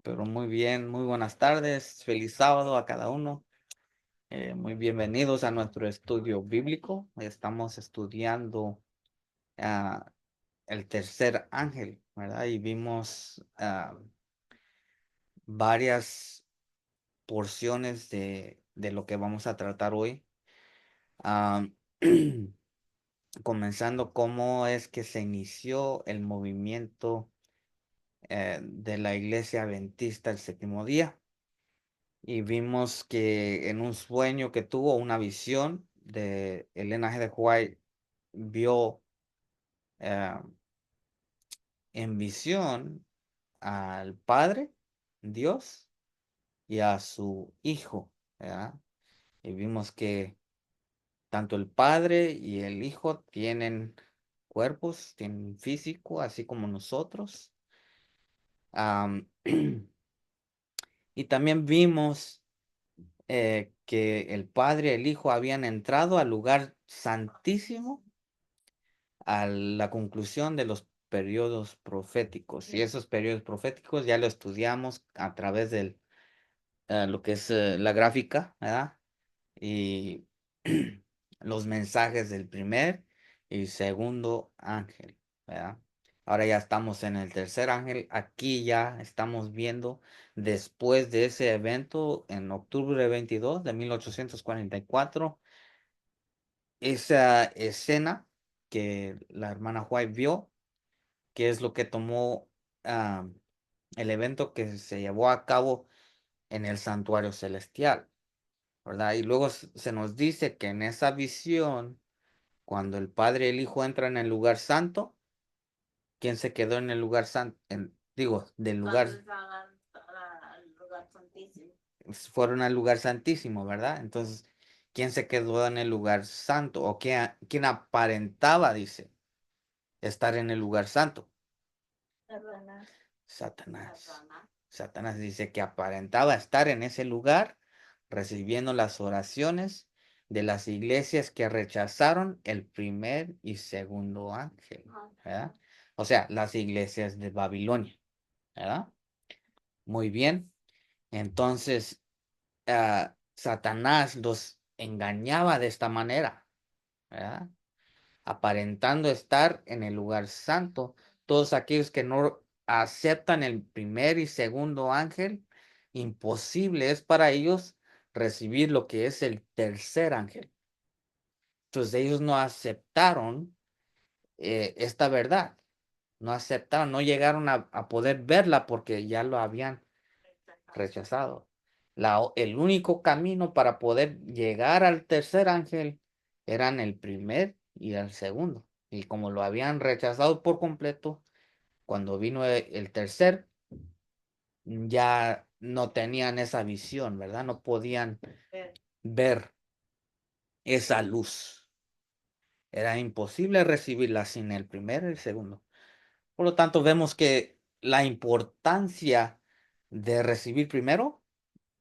Pero muy bien, muy buenas tardes, feliz sábado a cada uno. Muy bienvenidos a nuestro estudio bíblico. Estamos estudiando ah, el tercer ángel, ¿verdad? Y vimos varias porciones de lo que vamos a tratar hoy. Ah, comenzando cómo es que se inició el movimiento de la Iglesia Adventista el séptimo día. Y vimos que en un sueño que tuvo, una visión de Elena G. de White, vio eh, en visión al Padre, Dios, y a su Hijo, ¿verdad? Y vimos que tanto el Padre y el Hijo tienen cuerpos, tienen físico, así como nosotros. Am, y también vimos que el Padre y el Hijo habían entrado al lugar santísimo a la conclusión de los periodos proféticos. Y esos periodos proféticos ya lo estudiamos a través de lo que es la gráfica, ¿verdad? Y los mensajes del primer y segundo ángel, ¿verdad? Ahora ya estamos en el tercer ángel. Aquí ya estamos viendo después de ese evento en octubre 22 de 1844 esa escena que la hermana White vio, que es lo que tomó ah, el evento que se llevó a cabo en el santuario celestial, ¿verdad? Y luego se nos dice que en esa visión, cuando el Padre y el Hijo entran en el lugar santo, ¿quién se quedó en el lugar santo? Digo, del lugar, Al lugar santísimo. fueron al lugar santísimo, ¿verdad? Entonces, ¿quién se quedó en el lugar santo? ¿O quién aparentaba, dice, estar en el lugar santo? Satanás. Satanás. Satanás dice que aparentaba estar en ese lugar recibiendo las oraciones de las iglesias que rechazaron el primer y segundo ángel, ¿verdad? O sea, las iglesias de Babilonia, ¿verdad? Muy bien. Entonces, Satanás los engañaba de esta manera, ¿verdad? Aparentando estar en el lugar santo. Todos aquellos que no aceptan el primer y segundo ángel, imposible es para ellos recibir lo que es el tercer ángel. Entonces ellos no aceptaron esta verdad, no aceptaron, no llegaron a poder verla porque ya lo habían rechazado. El único camino para poder llegar al tercer ángel eran el primer y el segundo. Y como lo habían rechazado por completo, cuando vino el tercer, ya no tenían esa visión, ¿verdad? No podían ver esa luz. Era imposible recibirla sin el primero y el segundo. Por lo tanto, vemos que la importancia de recibir primero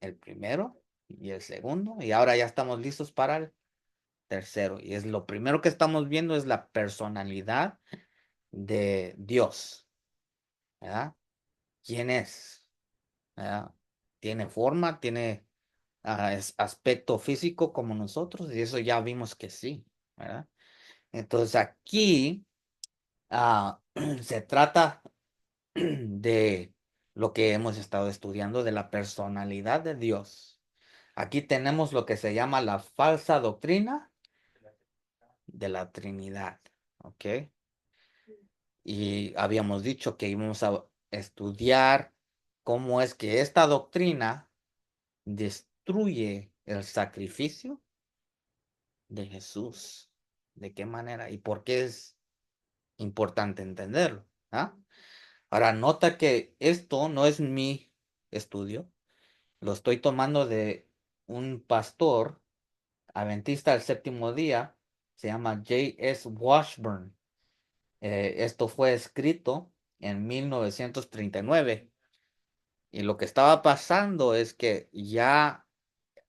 el primero y el segundo, y ahora ya estamos listos para el tercero. Y es lo primero que estamos viendo es la personalidad de Dios, ¿verdad? ¿Quién es? ¿Verdad? Tiene forma, tiene aspecto físico como nosotros, y eso ya vimos que sí, ¿verdad? Entonces aquí se trata de lo que hemos estado estudiando de la personalidad de Dios. Aquí tenemos lo que se llama la falsa doctrina de la Trinidad, ¿ok? Y habíamos dicho que íbamos a estudiar cómo es que esta doctrina destruye el sacrificio de Jesús. ¿De qué manera? ¿Y por qué es importante entenderlo? ¿Ah? Ahora, nota que esto no es mi estudio, lo estoy tomando de un pastor adventista del séptimo día, se llama J.S. Washburn. Esto fue escrito en 1939 y lo que estaba pasando es que ya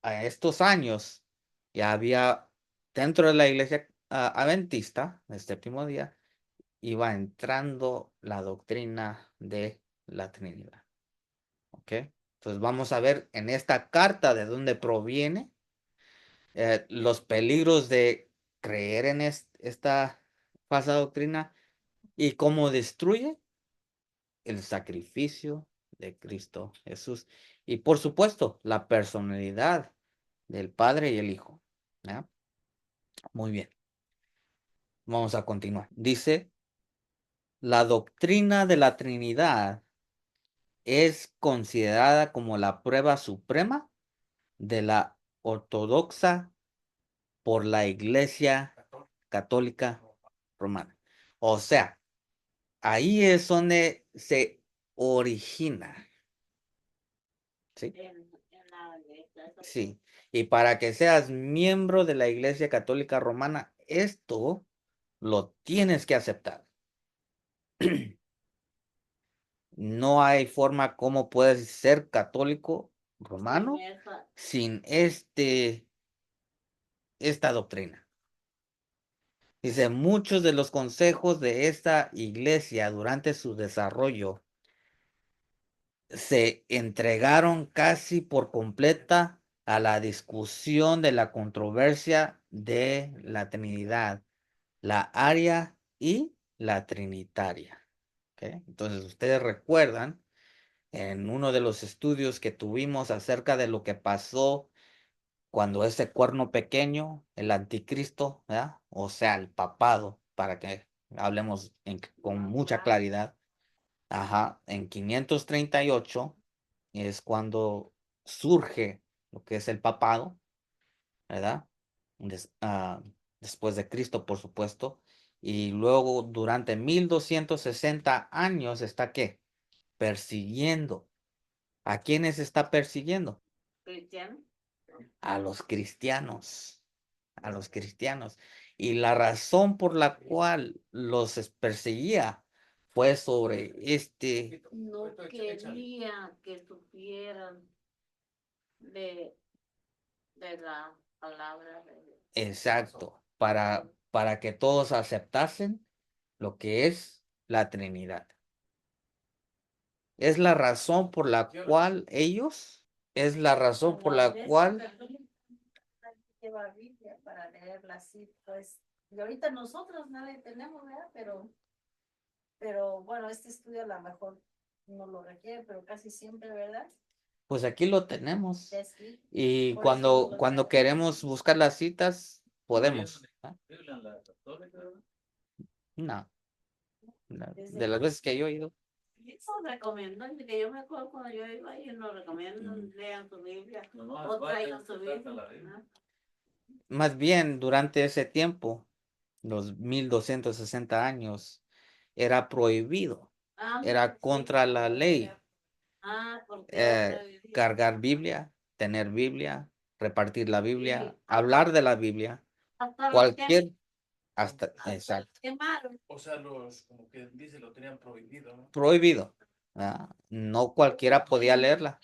a estos años ya había dentro de la iglesia adventista del séptimo día iba entrando la doctrina de la Trinidad. ¿Ok? ¿ok? Entonces vamos a ver en esta carta de dónde proviene los peligros de creer en esta falsa doctrina y cómo destruye el sacrificio de Cristo Jesús. Y por supuesto, la personalidad del Padre y el Hijo. ¿Ya? Muy bien. Vamos a continuar. Dice, la doctrina de la Trinidad es considerada como la prueba suprema de la ortodoxa por la Iglesia Católica Romana. O sea, ahí es donde se origina. ¿Sí? En la iglesia. Sí. Y para que seas miembro de la Iglesia Católica Romana, esto lo tienes que aceptar. No hay forma como puedes ser católico romano sin esta doctrina. Dice, muchos de los consejos de esta iglesia durante su desarrollo se entregaron casi por completa a la discusión de la controversia de la Trinidad, la aria y la trinitaria. ¿Ok? Entonces, ustedes recuerdan en uno de los estudios que tuvimos acerca de lo que pasó cuando ese cuerno pequeño, el anticristo, ¿verdad? O sea, el papado, para que hablemos con mucha claridad. Ajá, en 538 es cuando surge lo que es el papado, ¿verdad? Después de Cristo, por supuesto. Y luego durante 1260 años está ¿qué? Persiguiendo. ¿A quiénes está persiguiendo? Cristiano. A los cristianos. A los cristianos. Y la razón por la cual los perseguía fue sobre No quería que supieran de, de la palabra de Dios. Exacto, para que todos aceptasen lo que es la Trinidad. Es la razón por la cual ellos, es la razón por la cual, Lleva Biblia para leerla así, pues. Y ahorita nosotros nadie tenemos, ¿verdad? Pero bueno, este estudio a lo mejor no lo requiere, pero casi siempre, ¿verdad? pues aquí lo tenemos. Ya escrito. Y Por eso no lo cuando traemos. queremos buscar las citas, podemos. ¿Ah? No, no, Desde de las veces que yo he ido. eso recomiendan, que yo me acuerdo cuando yo iba y nos recomiendan, lean su Biblia, o traigan su Biblia. ¿No? Más bien, durante ese tiempo, los 1260 años, era prohibido, Ah, era sí, contra la ley porque era prohibido. cargar Biblia, tener Biblia, repartir la Biblia, Sí, hablar de la Biblia, hasta los que cualquier, hasta, exacto, quemaron. O sea, como que dice, lo tenían prohibido, ¿no? prohibido. No cualquiera podía leerla.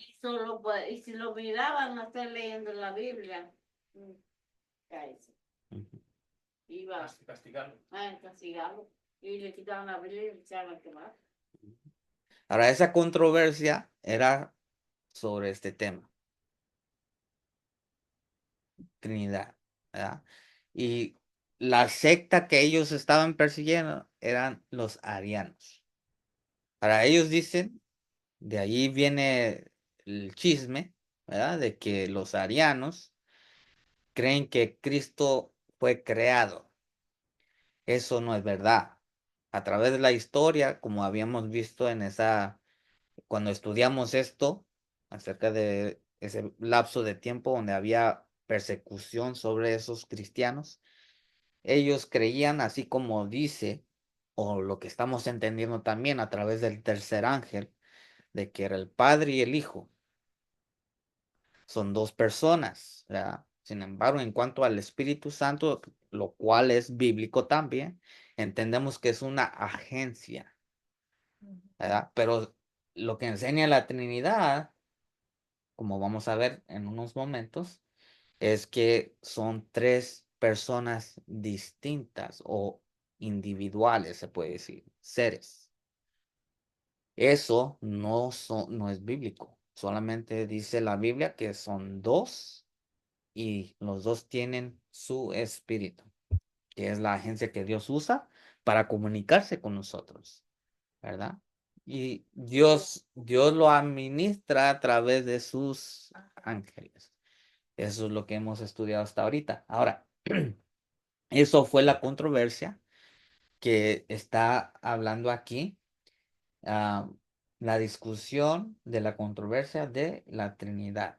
Y si lo miraban a estar leyendo la Biblia, cállese. Ujú. Iba Castigarlo. a castigarlo y le quitaban la Biblia y le echaban a quemar. Ahora, esa controversia era sobre este tema, Trinidad, ¿verdad? Y la secta que ellos estaban persiguiendo eran los arianos. Para ellos dicen, de ahí viene el chisme, ¿verdad? De que los arianos creen que Cristo fue creado. Eso no es verdad. A través de la historia, como habíamos visto cuando estudiamos esto, acerca de ese lapso de tiempo donde había persecución sobre esos cristianos, ellos creían, así como dice, o lo que estamos entendiendo también a través del tercer ángel, de que era el Padre y el Hijo. Son dos personas, ¿verdad? Sin embargo, en cuanto al Espíritu Santo, lo cual es bíblico también, entendemos que es una agencia, ¿verdad? Pero lo que enseña la Trinidad, como vamos a ver en unos momentos, es que son tres personas distintas o individuales, se puede decir, seres. Eso no es bíblico. Solamente dice la Biblia que son dos y los dos tienen su espíritu, que es la agencia que Dios usa para comunicarse con nosotros, ¿verdad? Y Dios lo administra a través de sus ángeles. Eso es lo que hemos estudiado hasta ahorita. Ahora, eso fue la controversia que está hablando aquí. ah, la discusión de la controversia de la Trinidad,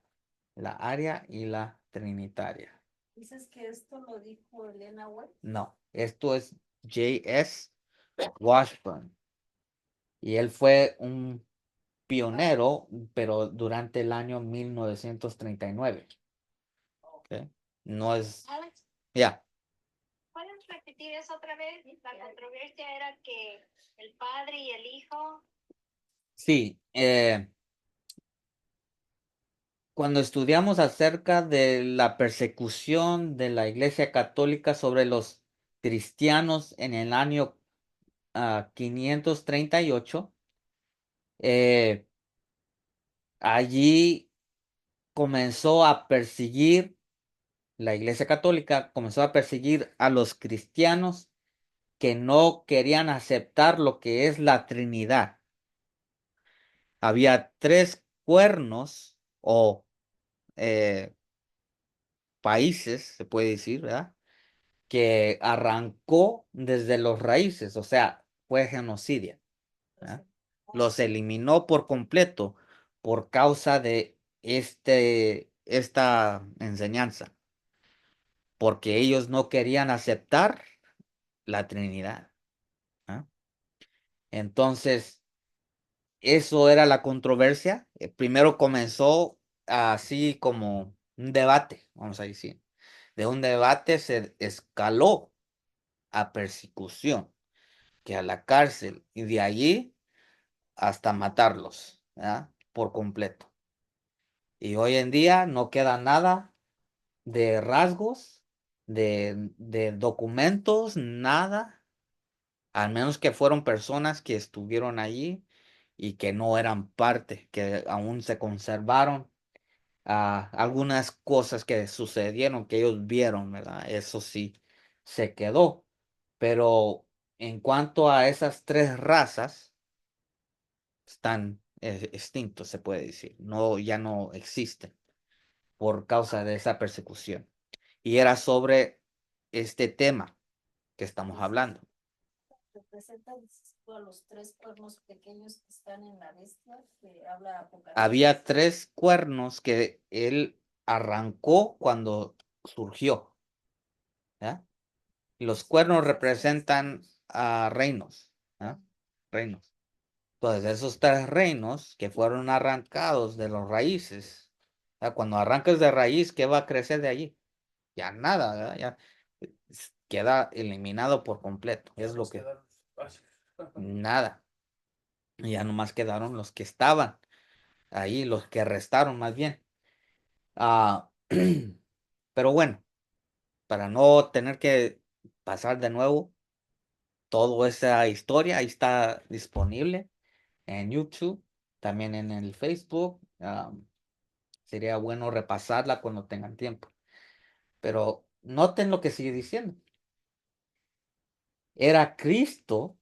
la aria y la trinitaria. Dices que esto lo dijo Elena White. No, esto es J.S. Washburn. Y él fue un pionero, pero durante el año 1939. ¿Ok? No es... Alex, Ya. ¿puedes repetir eso otra vez? La controversia era que el padre y el hijo. Sí. Cuando estudiamos acerca de la persecución de la Iglesia Católica sobre los cristianos en el año 538, eh, allí comenzó a perseguir, la Iglesia Católica comenzó a perseguir a los cristianos que no querían aceptar lo que es la Trinidad. Había tres cuernos o países, se puede decir, ¿verdad? Que arrancó desde los raíces, o sea, fue genocidio, ¿verdad? Los eliminó por completo por causa de esta enseñanza, porque ellos no querían aceptar la Trinidad, ¿ah? Entonces, eso era la controversia. Primero comenzó así como un debate, vamos a decir. De un debate se escaló a persecución, que a la cárcel, y de allí hasta matarlos, ¿verdad? Por completo. Y hoy en día no queda nada de rasgos, de documentos, nada, al menos que fueron personas que estuvieron allí y que no eran parte, que aún se conservaron algunas cosas que sucedieron, que ellos vieron, ¿verdad? Eso sí, se quedó. Pero en cuanto a esas tres razas, están extintos, se puede decir. No, ya no existen por causa de esa persecución. Y era sobre este tema que estamos hablando. Representan a los tres cuernos pequeños que están en la bestia que habla Apocalipsis. Había tres cuernos que él arrancó cuando surgió, ¿ya? Los cuernos representan a reinos, ¿ya? Reinos. Entonces, esos tres reinos que fueron arrancados de los raíces, ¿ya? Cuando arrancas de raíz, ¿qué va a crecer de allí? Ya nada, ¿verdad? Ya queda eliminado por completo. Es lo que... Nada. Ya nomás quedaron los que estaban ahí, los que restaron más bien. Ah, pero bueno, para no tener que pasar de nuevo toda esa historia, ahí está disponible en YouTube, también en el Facebook. Sería bueno repasarla cuando tengan tiempo. Pero noten lo que sigue diciendo. ¿Era Cristo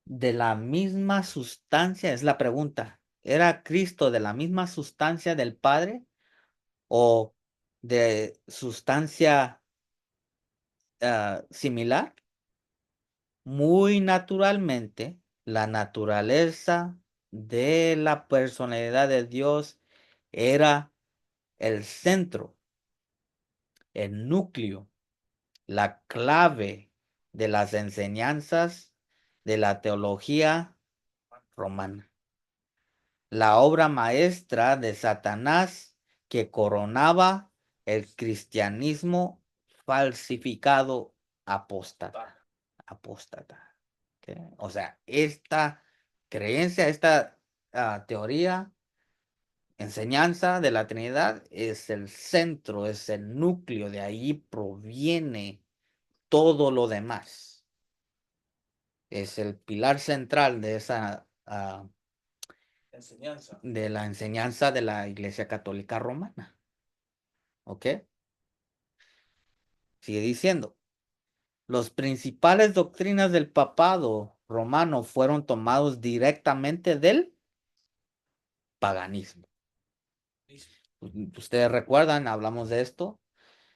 de la misma sustancia? Es la pregunta. ¿Era Cristo de la misma sustancia del Padre o de sustancia similar? Muy naturalmente, la naturaleza de la personalidad de Dios era el centro, el núcleo, la clave de las enseñanzas de la teología romana. La obra maestra de Satanás que coronaba el cristianismo falsificado apóstata. Apóstata. ¿Ok? O sea, esta creencia, esta teoría, enseñanza de la Trinidad es el centro, es el núcleo, de ahí proviene todo lo demás. Es el pilar central de esa enseñanza. de la enseñanza de la Iglesia Católica Romana. ¿Ok? Sigue diciendo, los principales doctrinas del papado romano fueron tomados directamente del paganismo. Ustedes recuerdan, hablamos de esto,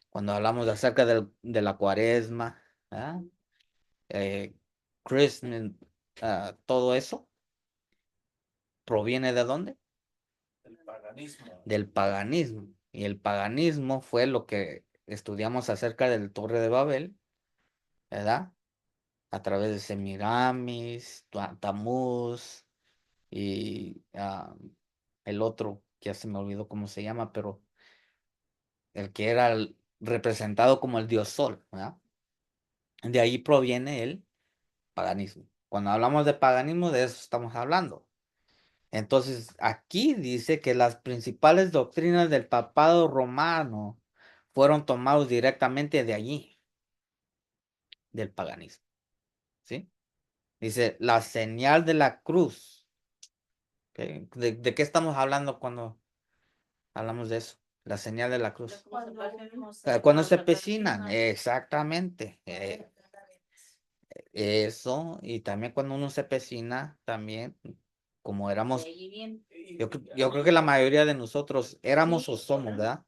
cuando hablamos acerca de la cuaresma, ¿verdad? Christmas, todo eso, ¿proviene de dónde? El paganismo. Del paganismo. Y el paganismo fue lo que estudiamos acerca del Torre de Babel, ¿verdad? A través de Semiramis, Tamuz y el otro, que ya se me olvidó cómo se llama, pero el que era representado como el dios Sol, ¿verdad? De ahí proviene el paganismo. Cuando hablamos de paganismo, de eso estamos hablando. Entonces, aquí dice que las principales doctrinas del papado romano fueron tomados directamente de allí, del paganismo. ¿Sí? Dice, la señal de la cruz. ¿Ok? ¿De qué estamos hablando cuando hablamos de eso? La señal de la cruz. Cuando se pecinan, exactamente. Eso, y también cuando uno se pecina, también, como éramos, yo creo que la mayoría de nosotros éramos o somos, ¿verdad?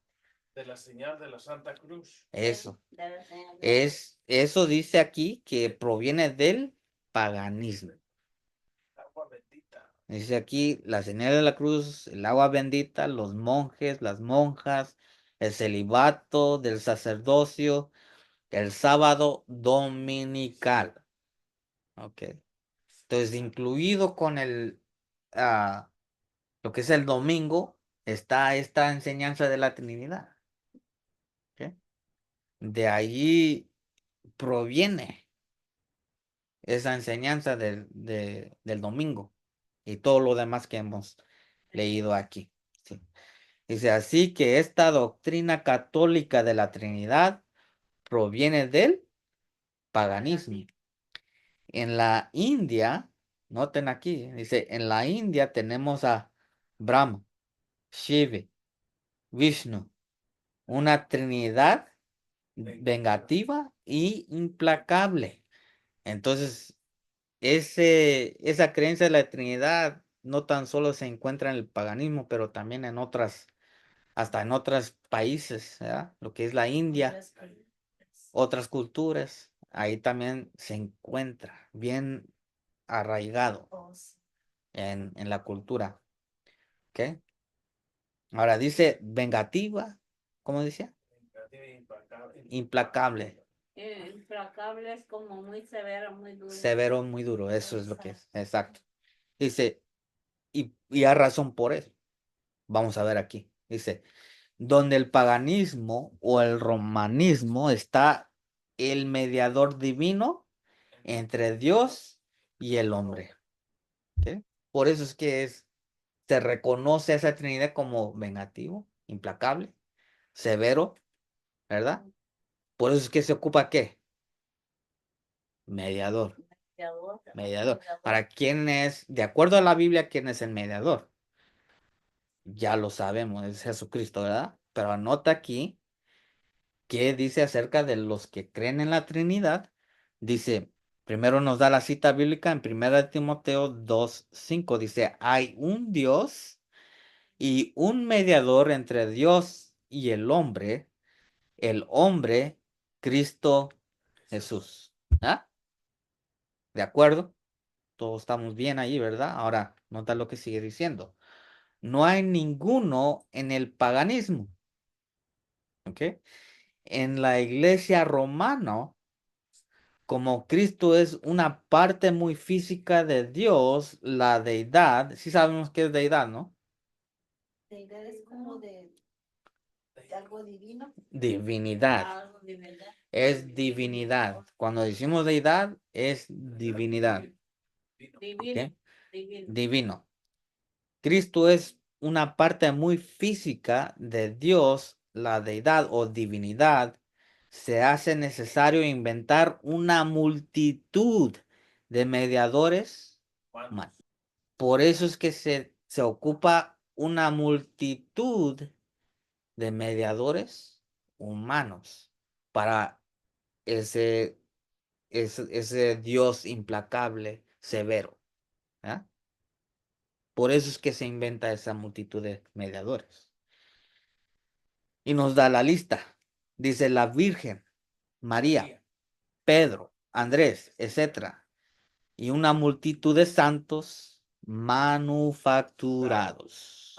De la señal de la Santa Cruz. Eso. Eso dice aquí que proviene del paganismo. Agua bendita. Dice aquí la señal de la cruz, el agua bendita, los monjes, las monjas, el celibato del sacerdocio, el sábado dominical. Ok. Entonces, incluido con lo que es el domingo, está esta enseñanza de la Trinidad. ¿Ok? De allí proviene esa enseñanza del domingo y todo lo demás que hemos leído aquí. ¿Sí? Dice así que esta doctrina católica de la Trinidad proviene del paganismo. En la India, noten aquí, dice, en la India tenemos a Brahma, Shiva, Vishnu, una Trinidad vengativa y implacable. Entonces, esa creencia de la Trinidad no tan solo se encuentra en el paganismo, pero también en hasta en otros países, ¿verdad? Lo que es la India, otras culturas, ahí también se encuentra bien arraigado en la cultura. ¿Ok? Ahora dice vengativa, ¿cómo decía? Implacable. Implacable es como muy severo, muy duro. Severo, muy duro, eso es lo que es, exacto. Dice, y hay razón por eso. Vamos a ver aquí. Dice, donde el paganismo o el romanismo está el mediador divino entre Dios y el hombre. ¿Ok? Por eso es que se reconoce a esa Trinidad como vengativo, implacable, severo, ¿verdad? Por eso es que se ocupa ¿qué? Mediador. Mediador. ¿Para quién es, de acuerdo a la Biblia, quién es el mediador? Ya lo sabemos, es Jesucristo, ¿verdad? Pero anota aquí qué dice acerca de los que creen en la Trinidad. Dice, primero nos da la cita bíblica en 1 Timoteo 2:5. Dice, hay un Dios y un mediador entre Dios y el hombre, Cristo Jesús. ¿Ah? ¿De acuerdo? Todos estamos bien ahí, ¿verdad? Ahora, nota lo que sigue diciendo. No hay ninguno en el paganismo. ¿Ok? En la iglesia romana, como Cristo es una parte muy física de Dios, la deidad, sí sabemos que es deidad, ¿no? Deidad es como de algo divino. Divinidad. Algo de verdad. Es divinidad. Cuando decimos deidad, es divinidad. Divino. ¿Ok? Divino. Divino. Cristo es una parte muy física de Dios, la deidad o divinidad. Se hace necesario inventar una multitud de mediadores. Por eso es que se se ocupa una multitud de mediadores humanos para ese, ese Dios implacable, severo. ¿Ah? Por eso es que se inventa esa multitud de mediadores. Y nos da la lista. Dice la Virgen, María, Pedro, Andrés, etcétera. Y una multitud de santos manufacturados.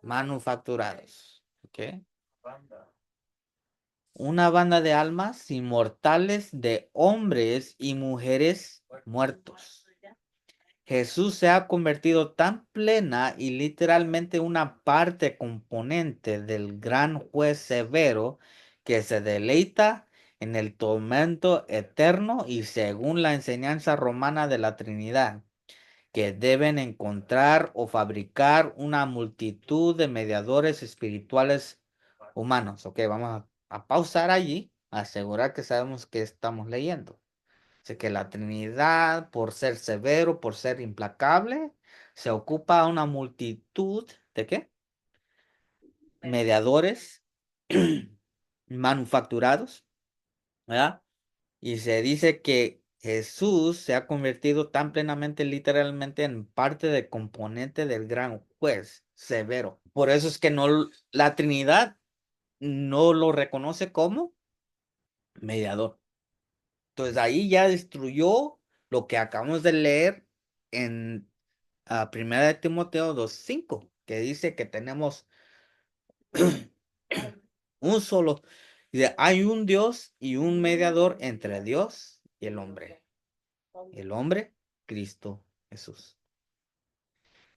Manufacturados. ¿Ok? Banda. Una banda de almas inmortales de hombres y mujeres muertos. Jesús se ha convertido tan plena y literalmente una parte componente del gran juez severo que se deleita en el tormento eterno y según la enseñanza romana de la Trinidad, que deben encontrar o fabricar una multitud de mediadores espirituales humanos. Ok, vamos a pausar allí, asegurar que sabemos que estamos leyendo. Dice que la Trinidad, por ser severo, por ser implacable, se ocupa una multitud de ¿qué? Mediadores manufacturados, ¿verdad? Y se dice que Jesús se ha convertido tan plenamente, literalmente, en parte del componente del gran juez severo. Por eso es que no, la Trinidad no lo reconoce como mediador. Entonces ahí ya destruyó lo que acabamos de leer en Primera de Timoteo 2:5, que dice que tenemos un solo, hay un Dios y un mediador entre Dios y el hombre. El hombre, Cristo Jesús.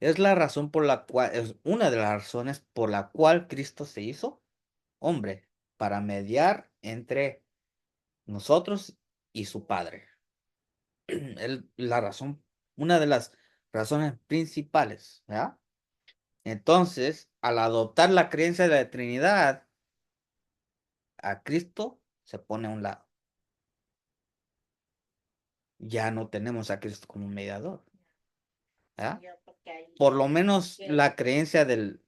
Es la razón por la cual, es una de las razones por la cual Cristo se hizo hombre, para mediar entre nosotros y su Padre. La razón, una de las razones principales, ¿verdad? Entonces, al adoptar la creencia de la Trinidad, a Cristo se pone a un lado. Ya no tenemos a Cristo como mediador, ¿verdad? Por lo menos la creencia de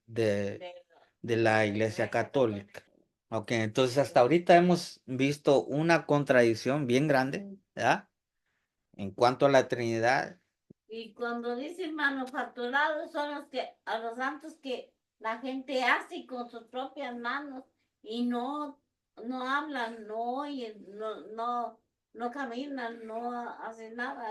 la Iglesia Católica. Ok, entonces hasta ahorita hemos visto una contradicción bien grande, ¿verdad? En cuanto a la Trinidad. Y cuando dicen manufacturados son los que, a los santos que la gente hace con sus propias manos y no hablan, no oyen, no caminan, no hacen nada.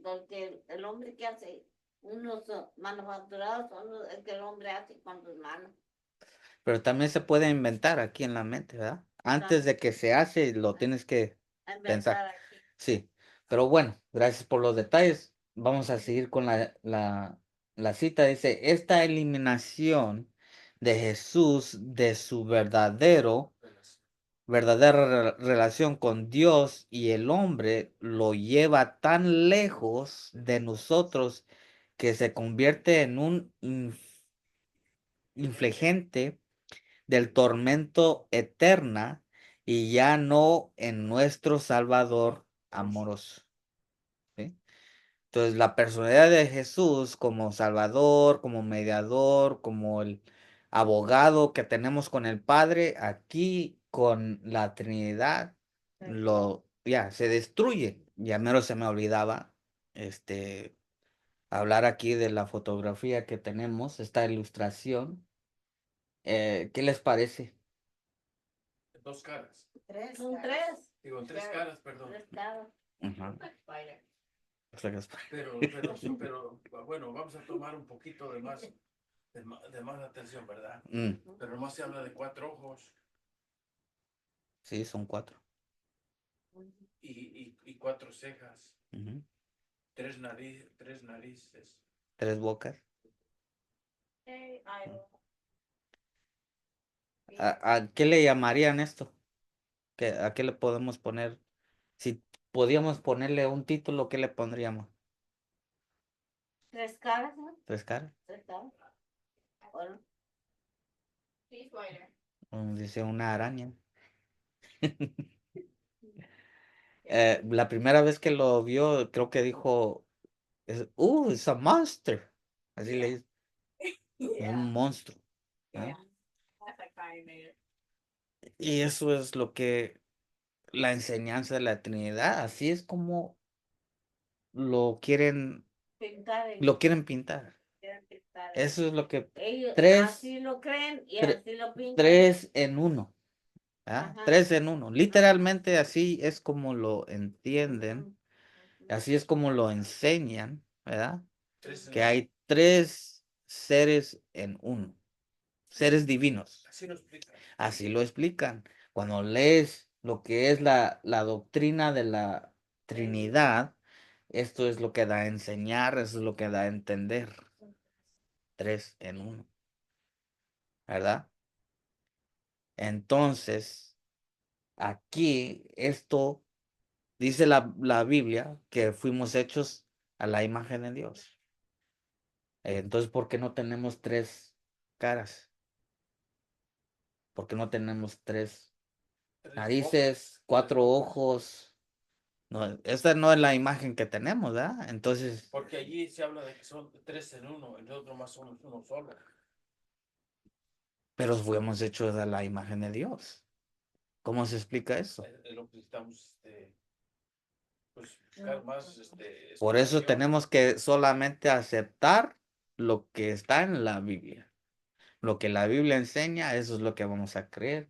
Porque el hombre que hace unos manufacturados son los que el hombre hace con sus manos. Pero también se puede inventar aquí en la mente, ¿verdad? Antes de que se hace, lo tienes que pensar. Aquí. Sí, pero bueno, gracias por los detalles. Vamos a seguir con la cita. Dice, esta eliminación de Jesús de su verdadera relación con Dios y el hombre lo lleva tan lejos de nosotros que se convierte en un infligente del tormento eterna y ya no en nuestro Salvador amoroso. ¿Sí? Entonces, la personalidad de Jesús como Salvador, como mediador, como el abogado que tenemos con el Padre, aquí con la Trinidad, ya se destruye. Ya mero se me olvidaba hablar aquí de la fotografía que tenemos, esta ilustración. ¿Qué les parece? Dos caras. Son tres. Digo, tres caras, perdón. Tres caras. Ajá. O sea, Pero, bueno, vamos a tomar un poquito de más atención, ¿verdad? Pero nomás se habla de 4 ojos Sí, son 4. y 4 cejas, Ujú. 3 narices. 3 bocas. ¿A qué le llamarían esto? ¿A qué le podemos poner? Si podíamos ponerle un título, ¿qué le pondríamos? Tres caras, ¿no? 3 caras. Tres caras. Bueno. Dice una araña. La primera vez que lo vio, creo que dijo, it's a monster. Así le dice. Es un monstruo. ¿Ah? Y eso es lo que la enseñanza de la Trinidad, así es como lo quieren, lo quieren pintar. Eso es lo que Ellos tres, así lo creen y tre- así lo pintan. tres en uno. ¿Ah? Ajá. Tres en uno. Literalmente así es como lo entienden, así es como lo enseñan, ¿verdad? Que hay tres seres en uno, seres divinos. Así lo explica. Así lo explican. Cuando lees lo que es la doctrina de la Trinidad, esto es lo que da a enseñar, eso es lo que da a entender. Tres en uno, ¿verdad? Entonces, aquí esto dice la Biblia que fuimos hechos a la imagen de Dios. Entonces, ¿por qué no tenemos tres caras? ¿Por qué no tenemos tres Tres narices, cuatro ojos? No, esta no es la imagen que tenemos, ¿verdad? Entonces, Porque allí se habla de que son tres en uno, en el otro más somos uno solo. pero fuimos hechos a la imagen de Dios. ¿Cómo se explica eso? Es lo que estamos, pues, buscar más, Por eso explicación. tenemos que solamente aceptar lo que está en la Biblia. Lo que la Biblia enseña, eso es lo que vamos a creer,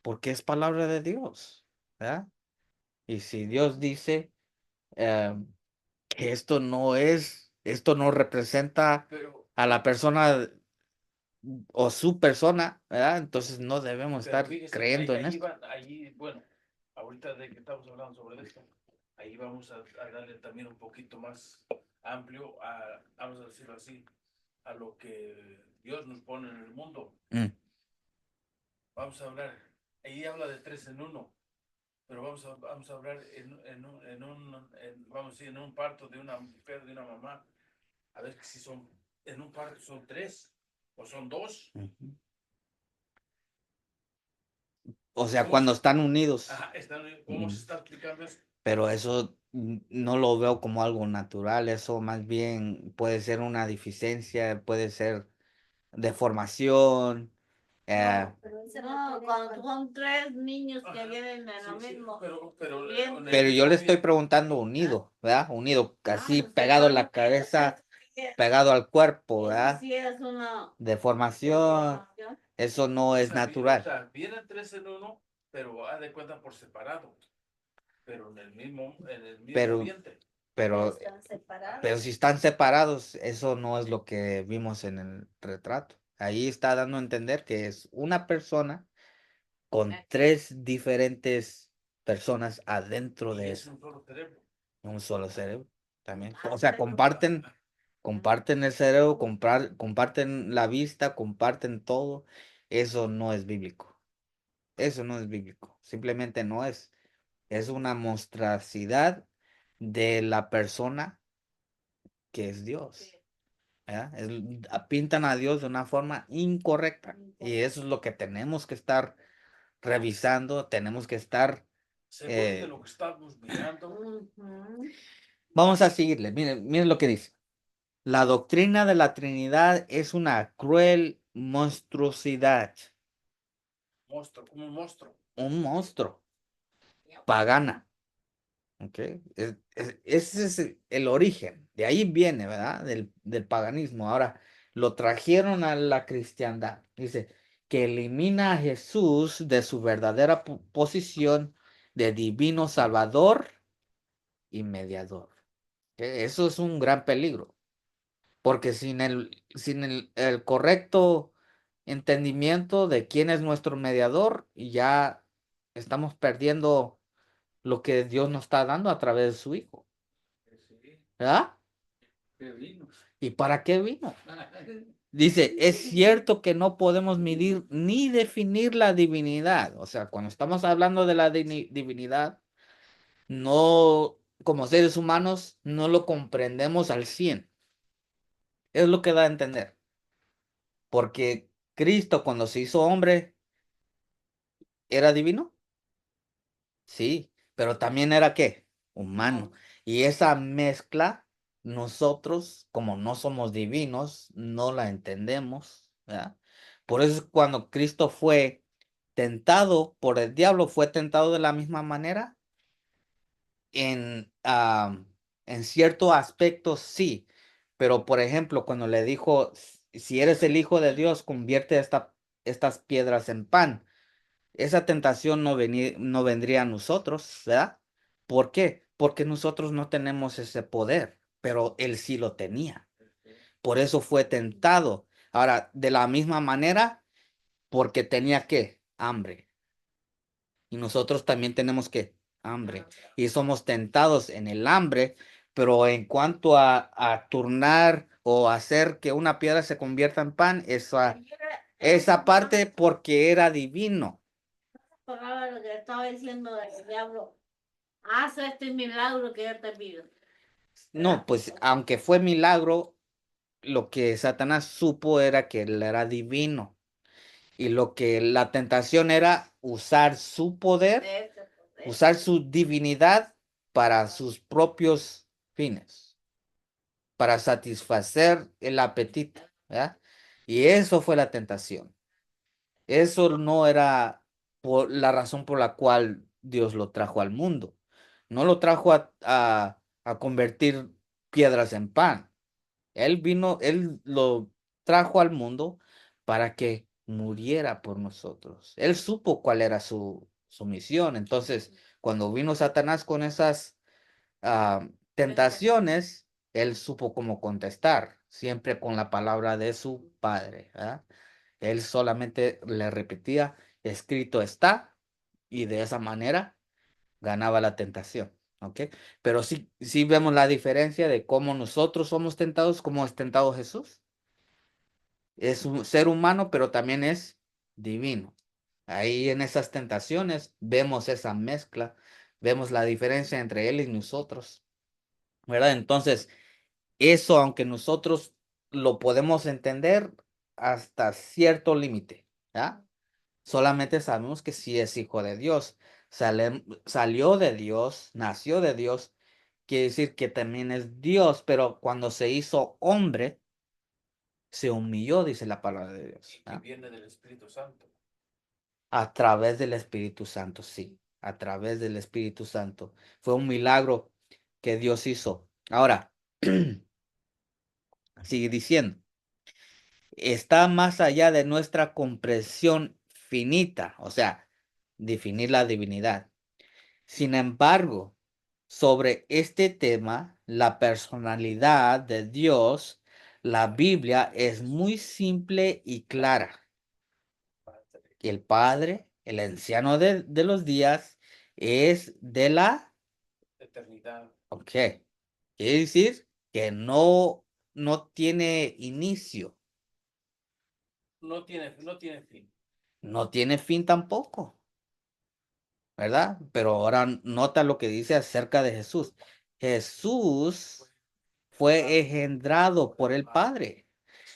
porque es palabra de Dios, ¿verdad? Y si Dios dice eh, que esto no representa Pero, a la persona o su persona, ¿verdad? Entonces no debemos pero estar fíjese, creyendo en ahí esto. ahí, bueno, ahorita de que estamos hablando sobre esto, ahí vamos a darle también un poquito más amplio, vamos a decirlo así, a lo que Dios nos pone en el mundo. Mm, Vamos a hablar, ahí habla de tres en uno, pero vamos a hablar vamos a decir, en un parto de una mujer, de una mamá, a ver si son, en un parto son tres o son dos. ujú. O sea, ¿Cómo cuando se, están unidos. cómo se Mm. está explicando eso? Pero eso no lo veo como algo natural, eso más bien puede ser una deficiencia, puede ser deformación. No, pero él se No, refiere cuando son tres niños que Ajá, vienen de lo sí, sí, mismo. pero Bien. en el Pero yo mismo le estoy vientre. preguntando unido, ¿verdad? Unido, así pues, pegado la eso cabeza, sí pegado al cuerpo, eso ¿verdad? sí es una Deformación, deformación. eso no es O natural. sea, vienen tres en uno, pero haz de cuenta por separado, pero en el mismo Pero, vientre. pero pero, están separados. pero si están separados, eso no es lo que vimos en el retrato. Ahí está dando a entender que es una persona con tres diferentes personas adentro Y de es eso, un solo cerebro. un solo cerebro también. O Ah, sea, pero comparten el cerebro, comparten la vista, comparten todo. Eso no es bíblico. Eso no es bíblico. Simplemente no es. Es una monstruosidad de la persona que es Dios. ¿Verdad? Pintan a Dios de una forma incorrecta. Y eso es lo que tenemos que estar revisando, tenemos que estar... Según de lo que estamos mirando, ujú. Vamos a seguirle. Miren, miren lo que dice. La doctrina de la Trinidad es una cruel monstruosidad, monstruo, como un monstruo. un monstruo, pagana. ¿Ok? Ese es el origen, de ahí viene, ¿verdad? Del paganismo. Ahora, lo trajeron a la cristiandad. Dice que elimina a Jesús de su verdadera posición de divino salvador y mediador. ¿Ok? Eso es un gran peligro. Porque sin el correcto entendimiento de quién es nuestro mediador, ya estamos perdiendo lo que Dios nos está dando a través de su Hijo. Sí, ¿Verdad? que vino. ¿Y para qué vino? Dice, es cierto que no podemos medir ni definir la divinidad. O sea, cuando estamos hablando de la divinidad, no, como seres humanos, no lo comprendemos al 100. Es lo que da a entender. Porque Cristo cuando se hizo hombre, ¿era divino? Sí, pero también era ¿qué? Humano. Y esa mezcla nosotros, como no somos divinos, no la entendemos, ¿verdad? Por eso es cuando Cristo fue tentado por el diablo, fue tentado de la misma manera. En cierto aspecto sí, pero por ejemplo, cuando le dijo, si eres el Hijo de Dios, convierte estas piedras en pan. Esa tentación no vendría a nosotros, ¿verdad? ¿Por qué? Porque nosotros no tenemos ese poder, pero él sí lo tenía. Por eso fue tentado. Ahora, de la misma manera, porque tenía ¿qué? Hambre. Y nosotros también tenemos ¿qué? Hambre. Y somos tentados en el hambre, pero en cuanto a turnar o hacer que una piedra se convierta en pan, esa parte porque era divino. Acordaba lo que le estaba diciendo del diablo. Haz este milagro que yo te pido. No, pues aunque fue milagro, lo que Satanás supo era que él era divino. Y lo que la tentación era usar su poder, Ese poder. usar su divinidad para sus propios fines, para satisfacer el apetito, ¿verdad? Y eso fue la tentación. Eso no era la razón por la cual Dios lo trajo al mundo. No lo trajo a convertir piedras en pan. Él lo trajo al mundo para que muriera por nosotros. Él supo cuál era su misión. Entonces, cuando vino Satanás con esas tentaciones, él supo cómo contestar, siempre con la palabra de su padre, ¿verdad? Él solamente le repetía, escrito está, y de esa manera ganaba la tentación. ¿Ok? Pero sí vemos la diferencia de cómo nosotros somos tentados, cómo es tentado Jesús. Es un ser humano, pero también es divino. Ahí en esas tentaciones vemos esa mezcla, vemos la diferencia entre él y nosotros, ¿verdad? Entonces, eso, aunque nosotros lo podemos entender hasta cierto límite, ¿ya? Solamente sabemos que sí es hijo de Dios. Salió de Dios, nació de Dios, quiere decir que también es Dios, pero cuando se hizo hombre, se humilló, dice la palabra de Dios. Y que viene del Espíritu Santo. A través del Espíritu Santo, sí, a través del Espíritu Santo. Fue un milagro que Dios hizo. Ahora, sigue diciendo, está más allá de nuestra comprensión finita, o sea, definir la divinidad. Sin embargo, sobre este tema, la personalidad de Dios, la Biblia es muy simple y clara. El Padre, el anciano de los días, es de la... Eternidad. Ok. Quiere decir que no tiene inicio, No tiene fin. no tiene fin tampoco, ¿verdad? Pero ahora nota lo que dice acerca de Jesús. Jesús fue engendrado por el Padre.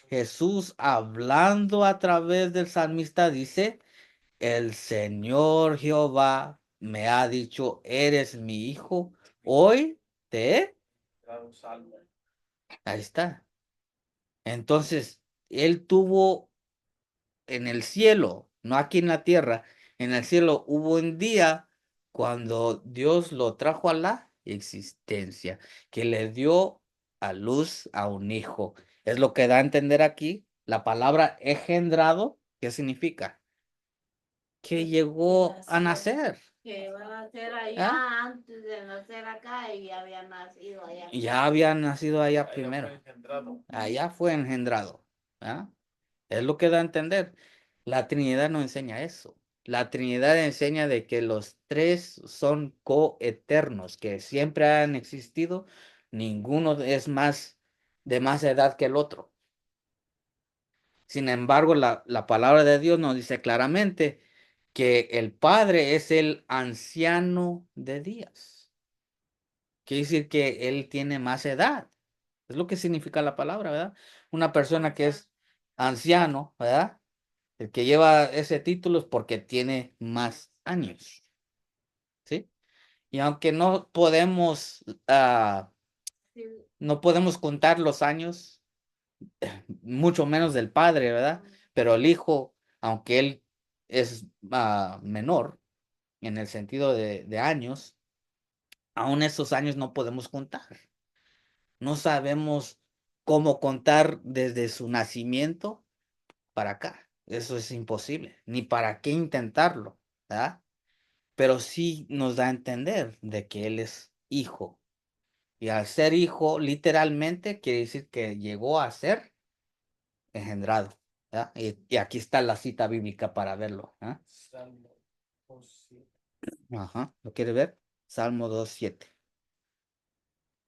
Jesús, hablando a través del salmista, dice, el Señor Jehová me ha dicho, eres mi hijo, hoy te... Claro, salvo. Ahí está. Entonces, él tuvo en el cielo, no aquí en la tierra, en el cielo hubo un día cuando Dios lo trajo a la existencia, que le dio a luz a un hijo. Es lo que da a entender aquí la palabra engendrado. ¿Qué significa? Que llegó a nacer. Que iba a nacer allá ¿Ah? antes de nacer acá y había nacido allá. Ya había nacido allá Allá primero. fue engendrado. Allá fue engendrado. ¿Ah? Es lo que da a entender. La Trinidad no enseña eso. La Trinidad enseña de que los tres son coeternos, que siempre han existido. Ninguno es de más edad que el otro. Sin embargo, la palabra de Dios nos dice claramente que el Padre es el anciano de días. Quiere decir que él tiene más edad. Es lo que significa la palabra, ¿verdad? Una persona que es anciano, ¿verdad? El que lleva ese título es porque tiene más años, ¿sí? Y aunque no podemos Sí, No podemos contar los años, mucho menos del padre, ¿verdad? Pero el hijo, aunque él es menor en el sentido de años, aún esos años no podemos contar. No sabemos cómo contar desde su nacimiento para acá. Eso es imposible, ni para qué intentarlo, ¿verdad? Pero sí nos da a entender de que él es hijo. Y al ser hijo, literalmente quiere decir que llegó a ser engendrado, ¿verdad? Y aquí está la cita bíblica para verlo, ¿ah? Salmo 2:7. Ajá, ¿lo quiere ver? Salmo 2:7.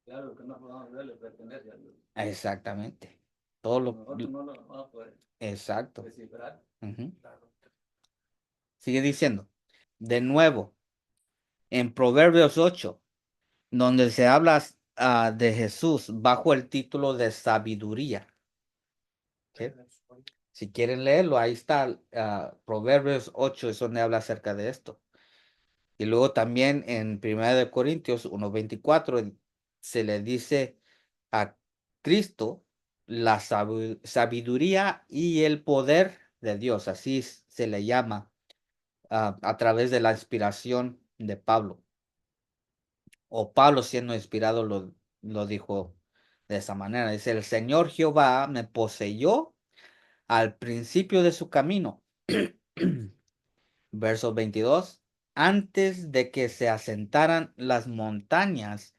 Claro, que no podamos ver le pertenece a Dios. Exactamente. Todo lo... Nosotros no lo vamos a poder Exacto. descifrar. Ujú. Claro. Sigue diciendo. De nuevo, en Proverbios 8, donde se habla de Jesús bajo el título de sabiduría. ¿Sí? Si quieren leerlo, ahí está. Proverbios 8 es donde habla acerca de esto. Y luego también en 1 Corintios 1:24 se le dice a Cristo la sabiduría y el poder de Dios. Así se le llama a través de la inspiración de Pablo. O Pablo siendo inspirado lo dijo de esa manera. Dice, el Señor Jehová me poseyó al principio de su camino. Verso 22. Antes de que se asentaran las montañas,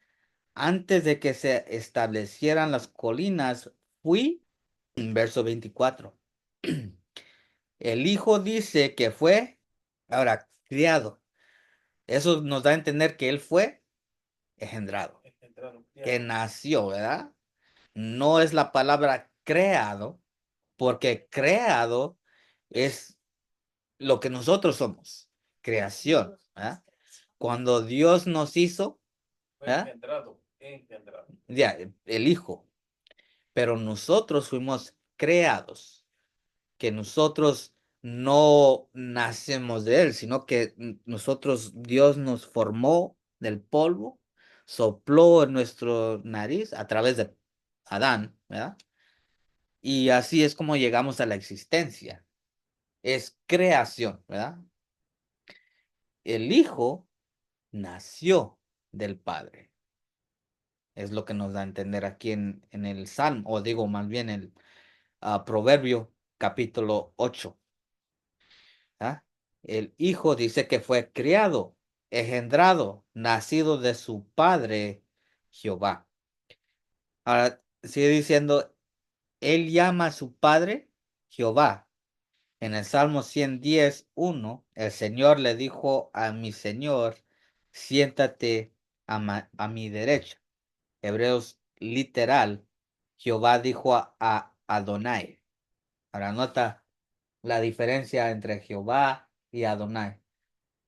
antes de que se establecieran las colinas, fui. Verso 24. El Hijo dice que fue, ahora, criado. Eso nos da a entender que él fue engendrado, que nació, ¿verdad? No es la palabra creado, porque creado es lo que nosotros somos, creación, ¿verdad? Cuando Dios nos hizo, Fue ¿verdad? engendrado. Ya, el Hijo, pero nosotros fuimos creados, que nosotros no nacemos de Él, sino que nosotros, Dios nos formó del polvo, sopló en nuestro nariz a través de Adán, ¿verdad? Y así es como llegamos a la existencia. Es creación, ¿verdad? El Hijo nació del Padre. Es lo que nos da a entender aquí en el Salmo, o digo más bien el Proverbio capítulo 8. ¿Ah? El Hijo dice que fue criado, engendrado, nacido de su Padre Jehová. Ahora sigue diciendo, él llama a su Padre Jehová. En el Salmo 110:1, el Señor le dijo a mi Señor, siéntate a mi derecha. Hebreos literal, Jehová dijo a Adonai. Ahora nota la diferencia entre Jehová y Adonai,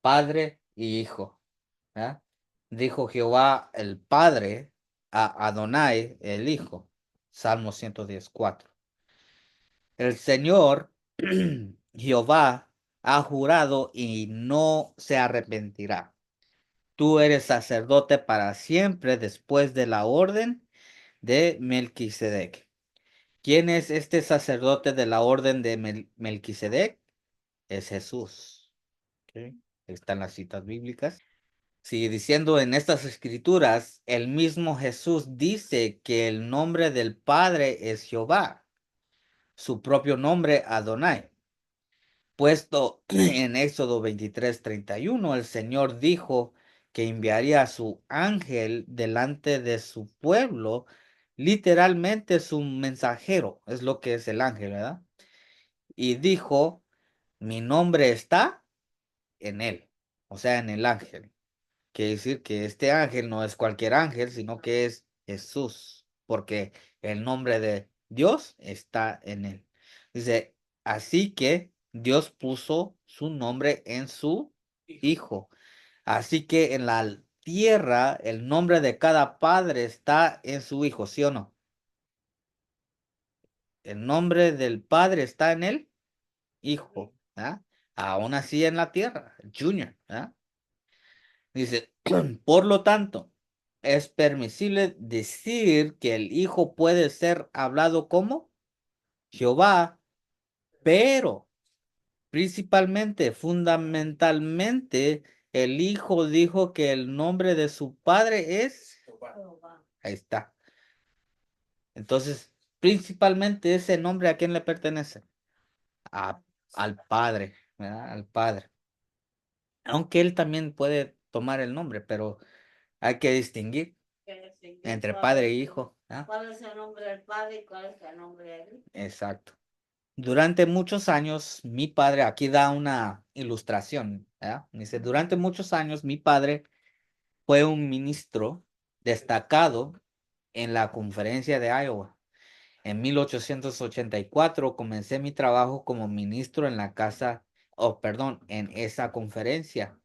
padre y hijo. ¿Ah? Dijo Jehová el Padre a Adonai el Hijo. Salmo 110:4. El Señor Jehová ha jurado y no se arrepentirá. Tú eres sacerdote para siempre después de la orden de Melquisedec. ¿Quién es este sacerdote de la orden de Melquisedec? Es Jesús. Okay. Están las citas bíblicas. Sigue diciendo en estas escrituras, el mismo Jesús dice que el nombre del Padre es Jehová, su propio nombre Adonai. Puesto en Éxodo 23:31, el Señor dijo que enviaría a su ángel delante de su pueblo, literalmente su mensajero, es lo que es el ángel, ¿verdad? Y dijo, mi nombre está en él, o sea, en el ángel. Quiere decir que este ángel no es cualquier ángel, sino que es Jesús, porque el nombre de Dios está en él. Dice, así que Dios puso su nombre en su Hijo. Así que en la tierra el nombre de cada padre está en su Hijo, ¿sí o no? El nombre del Padre está en el Hijo, ¿ah? Aún así en la tierra, Junior, ¿ah? Dice, por lo tanto, es permisible decir que el Hijo puede ser hablado como Jehová, pero principalmente, fundamentalmente, el Hijo dijo que el nombre de su Padre es... Jehová. Ahí está. Entonces, principalmente ese nombre, ¿a quién le pertenece? Al Padre, ¿verdad? Al Padre. Aunque él también puede tomar el nombre, pero hay que distinguir entre Padre e Hijo. ¿Ah? ¿Cuál es el nombre del Padre y cuál es el nombre del Hijo? Exacto. Durante muchos años, mi padre, aquí da una ilustración, ¿verdad? Dice, durante muchos años, mi padre fue un ministro destacado en la conferencia de Iowa. En 1884 comencé mi trabajo como ministro en la casa, en esa conferencia.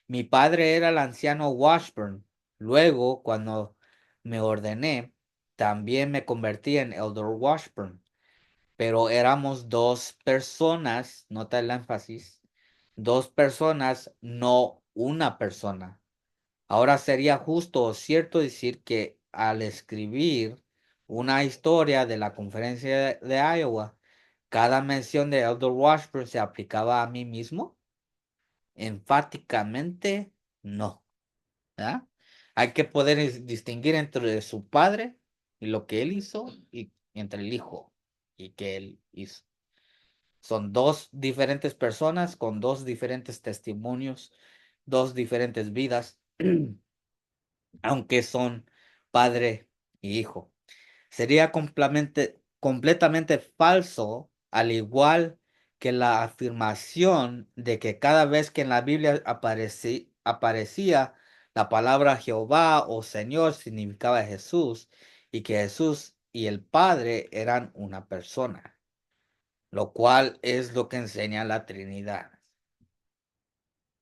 Mi padre era el anciano Washburn. Luego, cuando me ordené, también me convertí en Elder Washburn. Pero éramos dos personas, nota el énfasis, dos personas, no una persona. Ahora sería justo o cierto decir que al escribir una historia de la conferencia de Iowa, cada mención de Elder Washburn se aplicaba a mí mismo. Enfáticamente, no. ¿Verdad? Hay que poder distinguir entre su padre y lo que él hizo y entre el hijo y que él hizo. Son dos diferentes personas con dos diferentes testimonios, dos diferentes vidas, aunque son padre y hijo. Sería completamente falso, al igual que la afirmación de que cada vez que en la Biblia aparecía la palabra Jehová o Señor significaba Jesús y que Jesús y el Padre eran una persona, lo cual es lo que enseña la Trinidad.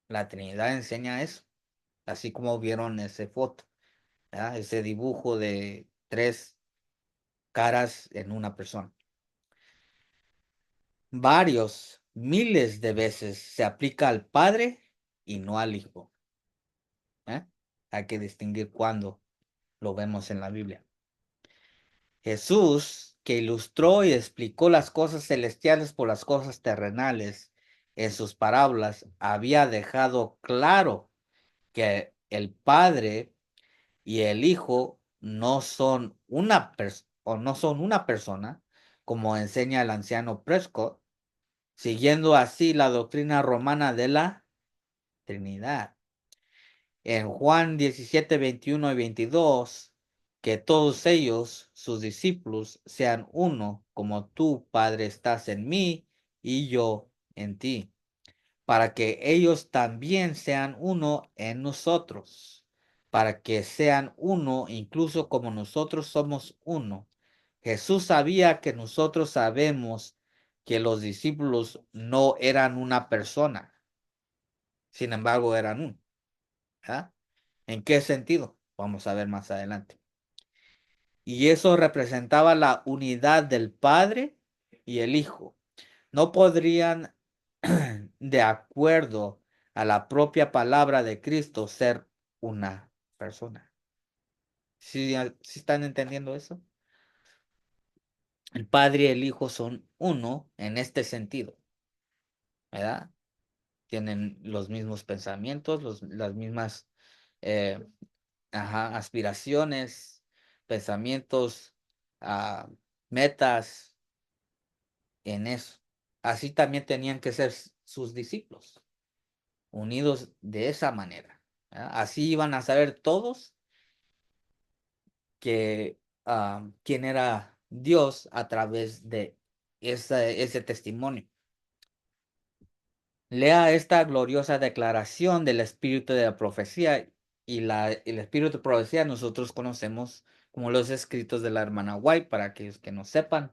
La Trinidad enseña eso, así como vieron esa foto, ¿verdad? Ese dibujo de tres caras en una persona. Varios, miles de veces se aplica al Padre y no al Hijo. ¿Eh? Hay que distinguir cuándo lo vemos en la Biblia. Jesús, que ilustró y explicó las cosas celestiales por las cosas terrenales en sus parábolas, había dejado claro que el Padre y el Hijo no son no son una persona, como enseña el anciano Prescott, siguiendo así la doctrina romana de la Trinidad. En Juan 17, 21 y 22, que todos ellos, sus discípulos, sean uno, como tú, Padre, estás en mí y yo en ti, para que ellos también sean uno en nosotros, para que sean uno incluso como nosotros somos uno. Jesús sabía que nosotros sabemos que los discípulos no eran una persona, sin embargo eran uno. ¿Verdad? ¿En qué sentido? Vamos a ver más adelante. Y eso representaba la unidad del Padre y el Hijo. No podrían, de acuerdo a la propia palabra de Cristo, ser una persona. ¿Sí, sí están entendiendo eso? El Padre y el Hijo son uno en este sentido, ¿verdad? Tienen los mismos pensamientos, las mismas aspiraciones, pensamientos, metas en eso. Así también tenían que ser sus discípulos, unidos de esa manera. ¿Verdad? Así iban a saber todos que quién era Dios a través de ese testimonio. Lea esta gloriosa declaración del espíritu de la profecía y el espíritu de profecía nosotros conocemos como los escritos de la hermana White, para aquellos que no sepan.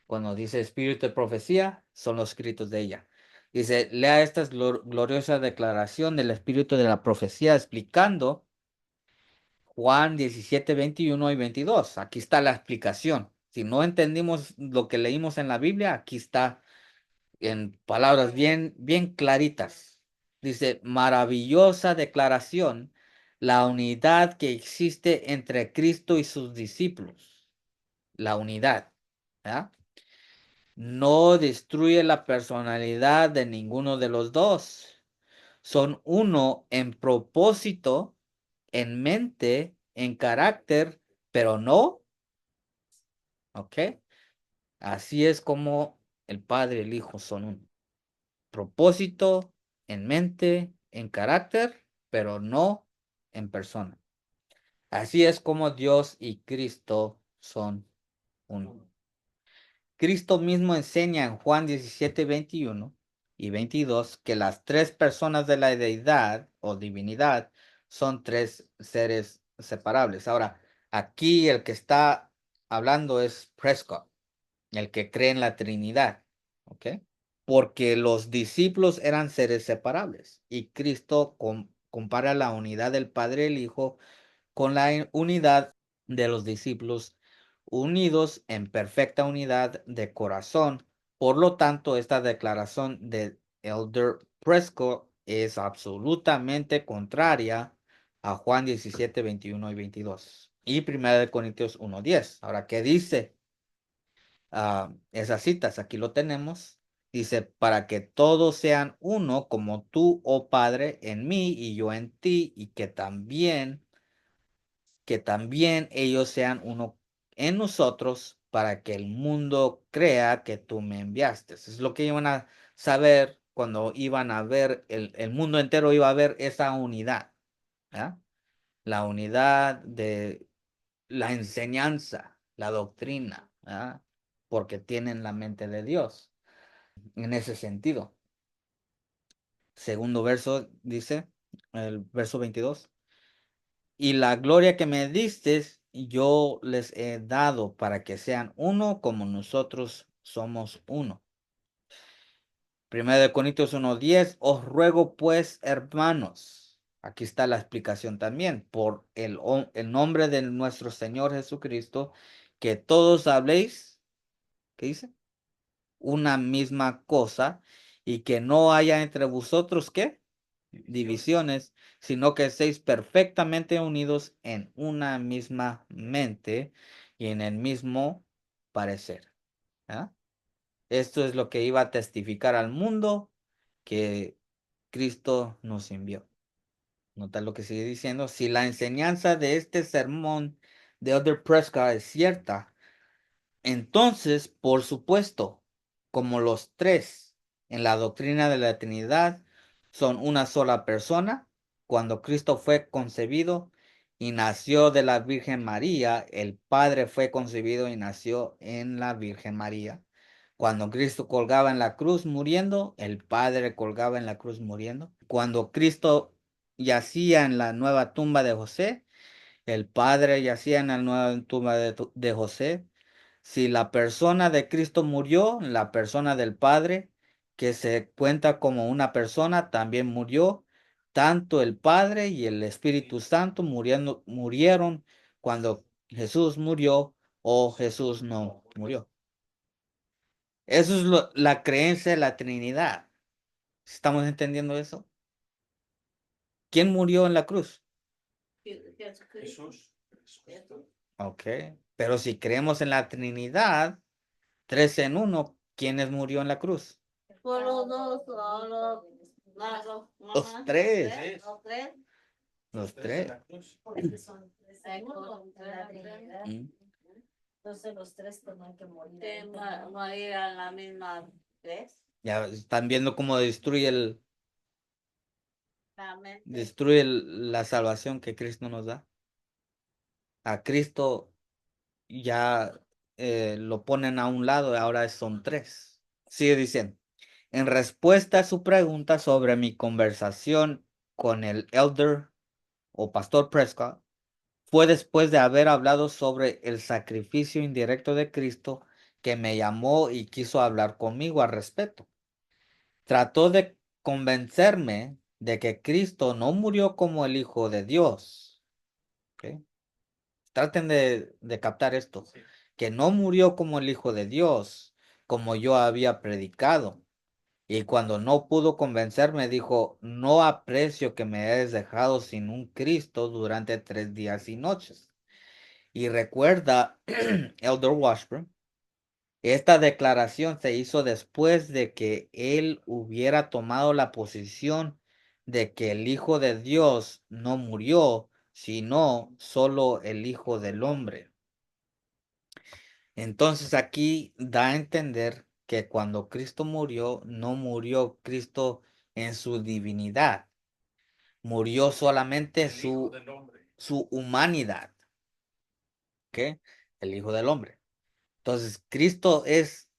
Cuando dice espíritu de profecía, son los escritos de ella. Dice, lea esta gloriosa declaración del espíritu de la profecía explicando Juan 17, 21 y 22. Aquí está la explicación. Si no entendimos lo que leímos en la Biblia, aquí está en palabras bien, bien claritas. Dice, maravillosa declaración la unidad que existe entre Cristo y sus discípulos. La unidad. ¿Ya? No destruye la personalidad de ninguno de los dos. Son uno en propósito, en mente, en carácter, pero no. ¿Ok? Así es como el Padre y el Hijo son un propósito, en mente, en carácter, pero no en persona. Así es como Dios y Cristo son uno. Cristo mismo enseña en Juan 17, 21 y 22 que las tres personas de la deidad o divinidad son tres seres separables. Ahora, aquí el que está hablando es Prescott, el que cree en la Trinidad, ¿ok? Porque los discípulos eran seres separables y Cristo compara la unidad del Padre y el Hijo con la unidad de los discípulos unidos en perfecta unidad de corazón. Por lo tanto, esta declaración de Elder Prescott es absolutamente contraria a Juan 17, 21 y 22 y 1 Corintios 1:10. Ahora, ¿qué dice? Esas citas, aquí lo tenemos. Dice, para que todos sean uno como tú, oh Padre, en mí y yo en ti, y que también ellos sean uno en nosotros, para que el mundo crea que tú me enviaste. Es lo que iban a saber cuando iban a ver, el mundo entero iba a ver esa unidad. ¿Ya? La unidad de la enseñanza, la doctrina, ¿verdad? Porque tienen la mente de Dios en ese sentido. Segundo verso dice, el verso 22, y la gloria que me diste, yo les he dado para que sean uno como nosotros somos uno. 1 Corintios 1:10, os ruego pues, hermanos, aquí está la explicación también, por el nombre de nuestro Señor Jesucristo, que todos habléis, ¿qué dice? Una misma cosa, y que no haya entre vosotros, ¿qué? Divisiones, sino que estéis perfectamente unidos en una misma mente y en el mismo parecer. ¿Ah? Esto es lo que iba a testificar al mundo que Cristo nos envió. Nota lo que sigue diciendo. Si la enseñanza de este sermón de Elder Prescott es cierta, entonces, por supuesto, como los tres en la doctrina de la Trinidad son una sola persona, cuando Cristo fue concebido y nació de la Virgen María, el Padre fue concebido y nació en la Virgen María. Cuando Cristo colgaba en la cruz muriendo, el Padre colgaba en la cruz muriendo. Cuando Cristo yacía en la nueva tumba de José, el Padre yacía en la nueva tumba de José. Si la persona de Cristo murió, la persona del Padre, que se cuenta como una persona, también murió. Tanto el Padre y el Espíritu Santo murieron cuando Jesús murió o Jesús no murió. Eso es la creencia de la Trinidad. ¿Estamos entendiendo eso? ¿Quién murió en la cruz? Jesús. Ok. Pero si creemos en la Trinidad, tres en uno, ¿quiénes murió en la cruz? Por los dos, Los tres. los tres. Los En tres. la cruz. Porque son tres en uno, en la Trinidad. Mm. Entonces los tres tenían que morir. Que morir a la misma vez. Ya están viendo cómo La mente. destruye la salvación que Cristo nos da. A Cristo ya lo ponen a un lado y ahora son tres. Sigue diciendo. En respuesta a su pregunta sobre mi conversación con el elder o pastor Prescott, fue después de haber hablado sobre el sacrificio indirecto de Cristo que me llamó y quiso hablar conmigo al respecto. Trató de convencerme de que Cristo no murió como el Hijo de Dios. ¿Ok? Traten de captar esto. Sí. Que no murió como el Hijo de Dios, como yo había predicado. Y cuando no pudo convencerme, dijo, no aprecio que me hayas dejado sin un Cristo durante 3 días y noches. Y recuerda, Elder Washburn, esta declaración se hizo después de que él hubiera tomado la posición de que el Hijo de Dios no murió, sino solo el Hijo del Hombre. Entonces aquí da a entender que cuando Cristo murió, no murió Cristo en su divinidad, murió solamente El Hijo del Hombre. su humanidad, ¿ok? El Hijo del Hombre. Entonces Cristo es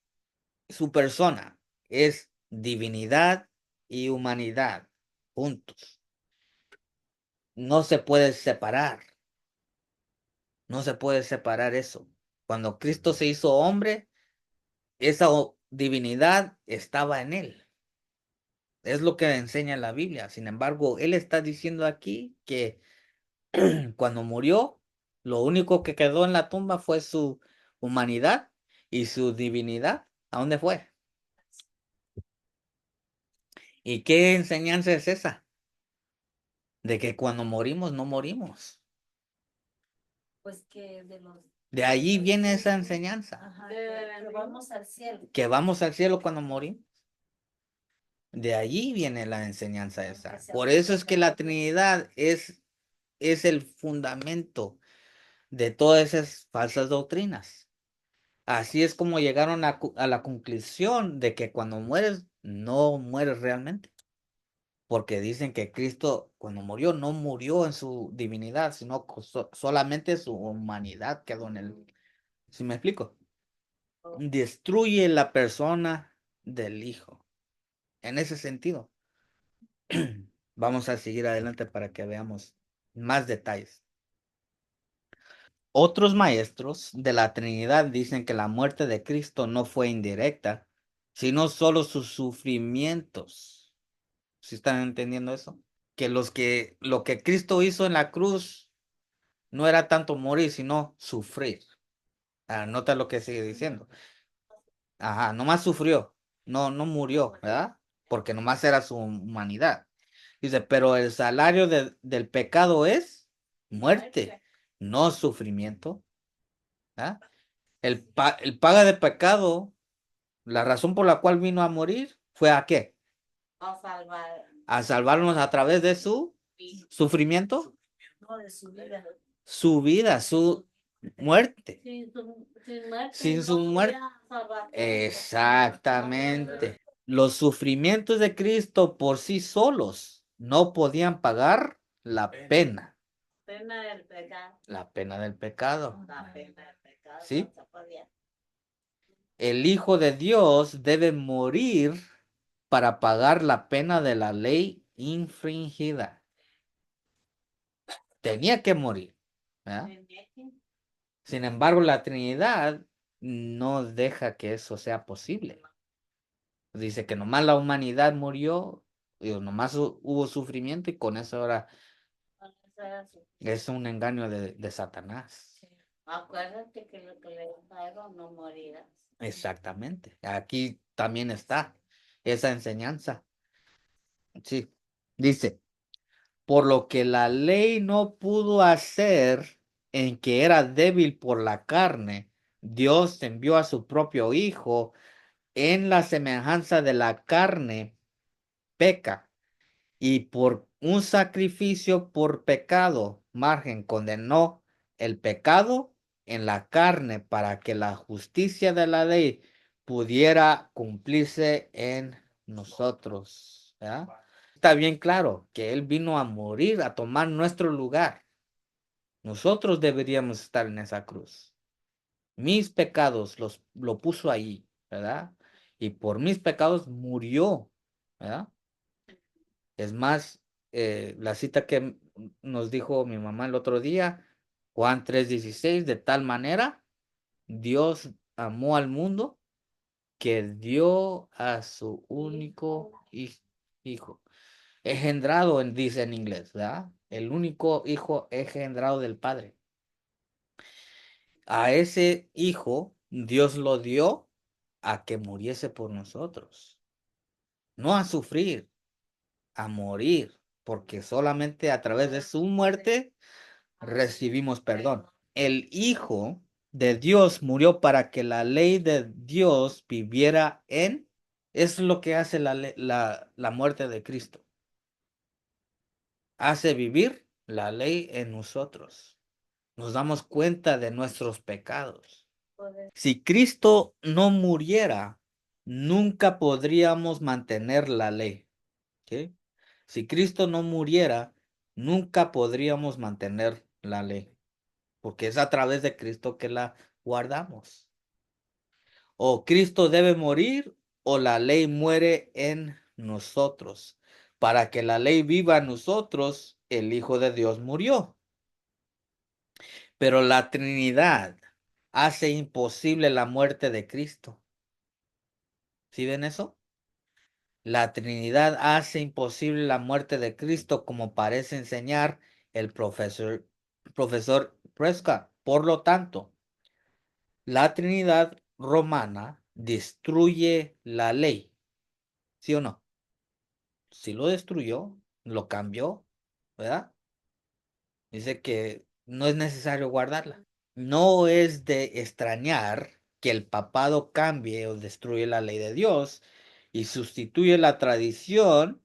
su persona, es divinidad y humanidad juntos. No se puede separar, no se puede separar eso. Cuando Cristo se hizo hombre, esa divinidad estaba en él. Es lo que enseña la Biblia. Sin embargo, él está diciendo aquí que cuando murió, lo único que quedó en la tumba fue su humanidad y su divinidad. ¿A dónde fue? ¿Y qué enseñanza es esa? De que cuando morimos, no morimos. Pues que de los... De ahí viene esa enseñanza. Ajá, que vamos al cielo. Que vamos al cielo cuando morimos. De allí viene la enseñanza esa. Por eso es que la Trinidad es el fundamento de todas esas falsas doctrinas. Así es como llegaron a la conclusión de que cuando mueres, no mueres realmente. Porque dicen que Cristo, cuando murió, no murió en su divinidad, sino solamente su humanidad quedó en él. ¿Sí me explico? Destruye la persona del Hijo. En ese sentido. Vamos a seguir adelante para que veamos más detalles. Otros maestros de la Trinidad dicen que la muerte de Cristo no fue indirecta, sino solo sus sufrimientos. ¿Sí están entendiendo eso? Que lo que Cristo hizo en la cruz no era tanto morir, sino sufrir. Nota lo que sigue diciendo. Ajá, nomás sufrió, no murió, ¿verdad? Porque nomás era su humanidad. Dice, pero el salario del pecado es muerte, no sufrimiento. ¿Ah? El paga de pecado, la razón por la cual vino a morir, ¿fue a qué? A salvar. A salvarnos a través de su sufrimiento, No, de su vida. su vida, su muerte. Sin muerte. Sin su no muerte. había salvación. Exactamente. Los sufrimientos de Cristo por sí solos no podían pagar la pena. Pena del pecado. La pena del pecado. La pena del pecado. ¿Sí? No se podía. El Hijo de Dios debe morir para pagar la pena de la ley infringida. Tenía que morir, ¿verdad? Sin embargo, la Trinidad no deja que eso sea posible. Dice que nomás la humanidad murió, y nomás hubo sufrimiento y con eso ahora es un engaño de Satanás. Acuérdate que lo que le dijeron no morirás. Exactamente. Aquí también está esa enseñanza. Sí. Dice, por lo que la ley no pudo hacer en que era débil por la carne, Dios envió a su propio Hijo en la semejanza de la carne, peca, y por un sacrificio por pecado, margen, condenó el pecado en la carne para que la justicia de la ley pudiera cumplirse en nosotros. ¿Verdad? Está bien claro que Él vino a morir, a tomar nuestro lugar. Nosotros deberíamos estar en esa cruz. Mis pecados lo puso ahí, ¿verdad? Y por mis pecados murió, ¿verdad? Es más, la cita que nos dijo mi mamá el otro día, Juan 3:16, de tal manera Dios amó al mundo que dio a su único hijo. Engendrado, dice en inglés, ¿verdad? El único hijo engendrado del Padre. A ese hijo Dios lo dio a que muriese por nosotros. no a sufrir, a morir, porque solamente a través de su muerte recibimos perdón. El Hijo de Dios murió para que la ley de Dios viviera en... Es lo que hace la muerte de Cristo. Hace vivir la ley en nosotros. Nos damos cuenta de nuestros pecados. Si Cristo no muriera, nunca podríamos mantener la ley. ¿Ok? Si Cristo no muriera, nunca podríamos mantener la ley, porque es a través de Cristo que la guardamos. O Cristo debe morir o la ley muere en nosotros. Para que la ley viva en nosotros, el Hijo de Dios murió. Pero la Trinidad hace imposible la muerte de Cristo. ¿Sí ven eso? La Trinidad hace imposible la muerte de Cristo, como parece enseñar el profesor Prescott. Por lo tanto, la Trinidad romana destruye la ley. ¿Sí o no? Sí lo destruyó, lo cambió, ¿verdad? Dice que no es necesario guardarla. No es de extrañar que el papado cambie o destruye la ley de Dios y sustituye la tradición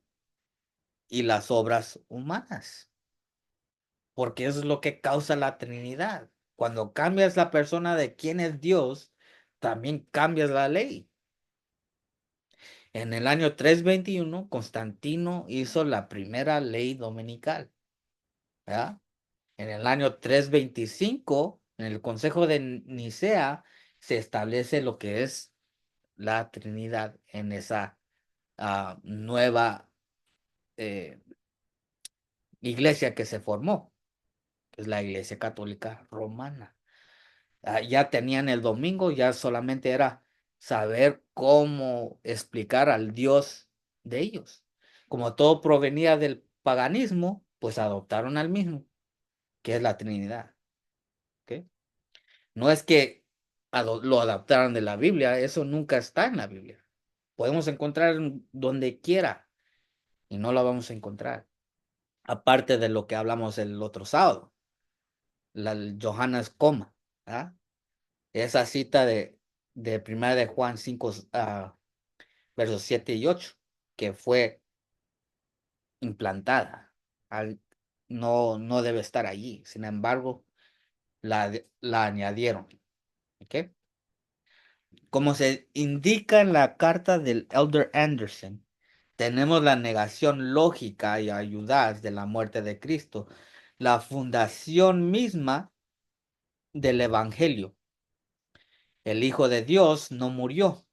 y las obras humanas, porque eso es lo que causa la Trinidad. Cuando cambias la persona de quién es Dios, también cambias la ley. En el año 321, Constantino hizo la primera ley dominical, ¿verdad? En el año 325, en el Consejo de Nicea, se establece lo que es la Trinidad en esa nueva iglesia que se formó, que es la Iglesia Católica Romana. Ya tenían el domingo, ya solamente era saber cómo explicar al Dios de ellos. Como todo provenía del paganismo, pues adoptaron al mismo, que es la Trinidad. ¿Ok? No es que lo adaptaran de la Biblia, eso nunca está en la Biblia. Podemos encontrar donde quiera y no lo vamos a encontrar. Aparte de lo que hablamos el otro sábado, la Johannes Coma, ¿ah? Esa cita de 1 de Juan 5, versos 7 y 8, que fue implantada. No, no debe estar allí. Sin embargo, la añadieron. ¿Ok? Como se indica en la carta del Elder Anderson, tenemos la negación lógica y ayudas de la muerte de Cristo, la fundación misma del Evangelio. El Hijo de Dios no murió,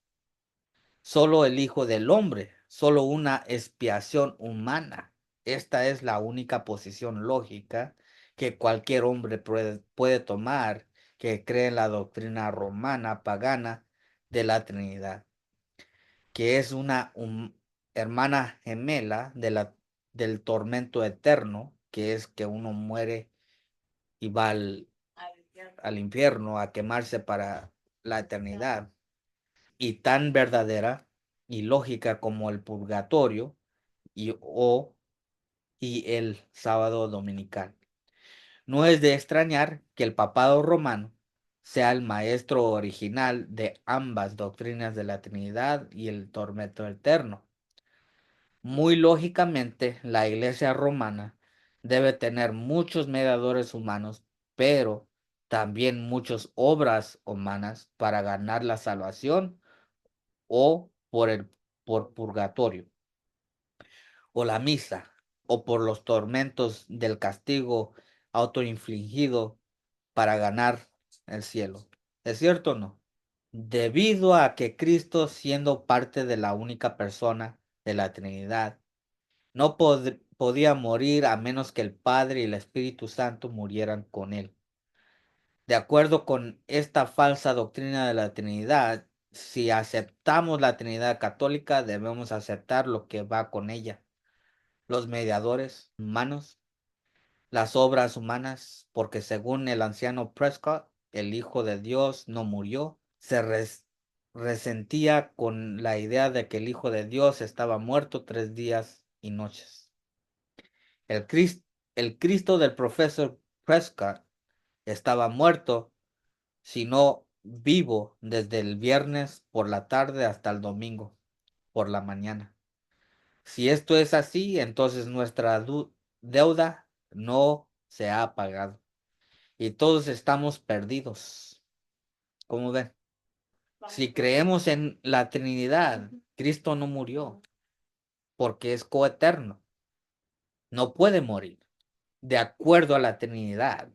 solo el Hijo del Hombre, solo una expiación humana. Esta es la única posición lógica que cualquier hombre puede tomar que cree en la doctrina romana pagana de la Trinidad, que es una hermana gemela del tormento eterno, que es que uno muere y va al infierno a quemarse para la eternidad, y tan verdadera y lógica como el purgatorio y el sábado dominical. No es de extrañar que el papado romano sea el maestro original de ambas doctrinas de la Trinidad y el tormento eterno. Muy lógicamente, la Iglesia romana debe tener muchos mediadores humanos, pero también muchas obras humanas para ganar la salvación o por purgatorio, o la misa, o por los tormentos del castigo autoinfligido para ganar el cielo. ¿Es cierto o no? Debido a que Cristo, siendo parte de la única persona de la Trinidad, no podía morir a menos que el Padre y el Espíritu Santo murieran con él. De acuerdo con esta falsa doctrina de la Trinidad, si aceptamos la Trinidad católica, debemos aceptar lo que va con ella: los mediadores humanos, las obras humanas, porque según el anciano Prescott, el Hijo de Dios no murió, resentía con la idea de que el Hijo de Dios estaba muerto 3 días y noches. El Cristo del profesor Prescott estaba muerto, sino vivo desde el viernes por la tarde hasta el domingo por la mañana. Si esto es así, entonces nuestra deuda no se ha pagado y todos estamos perdidos. ¿Cómo ven? Si creemos en la Trinidad, Cristo no murió porque es coeterno. No puede morir. De acuerdo a la Trinidad,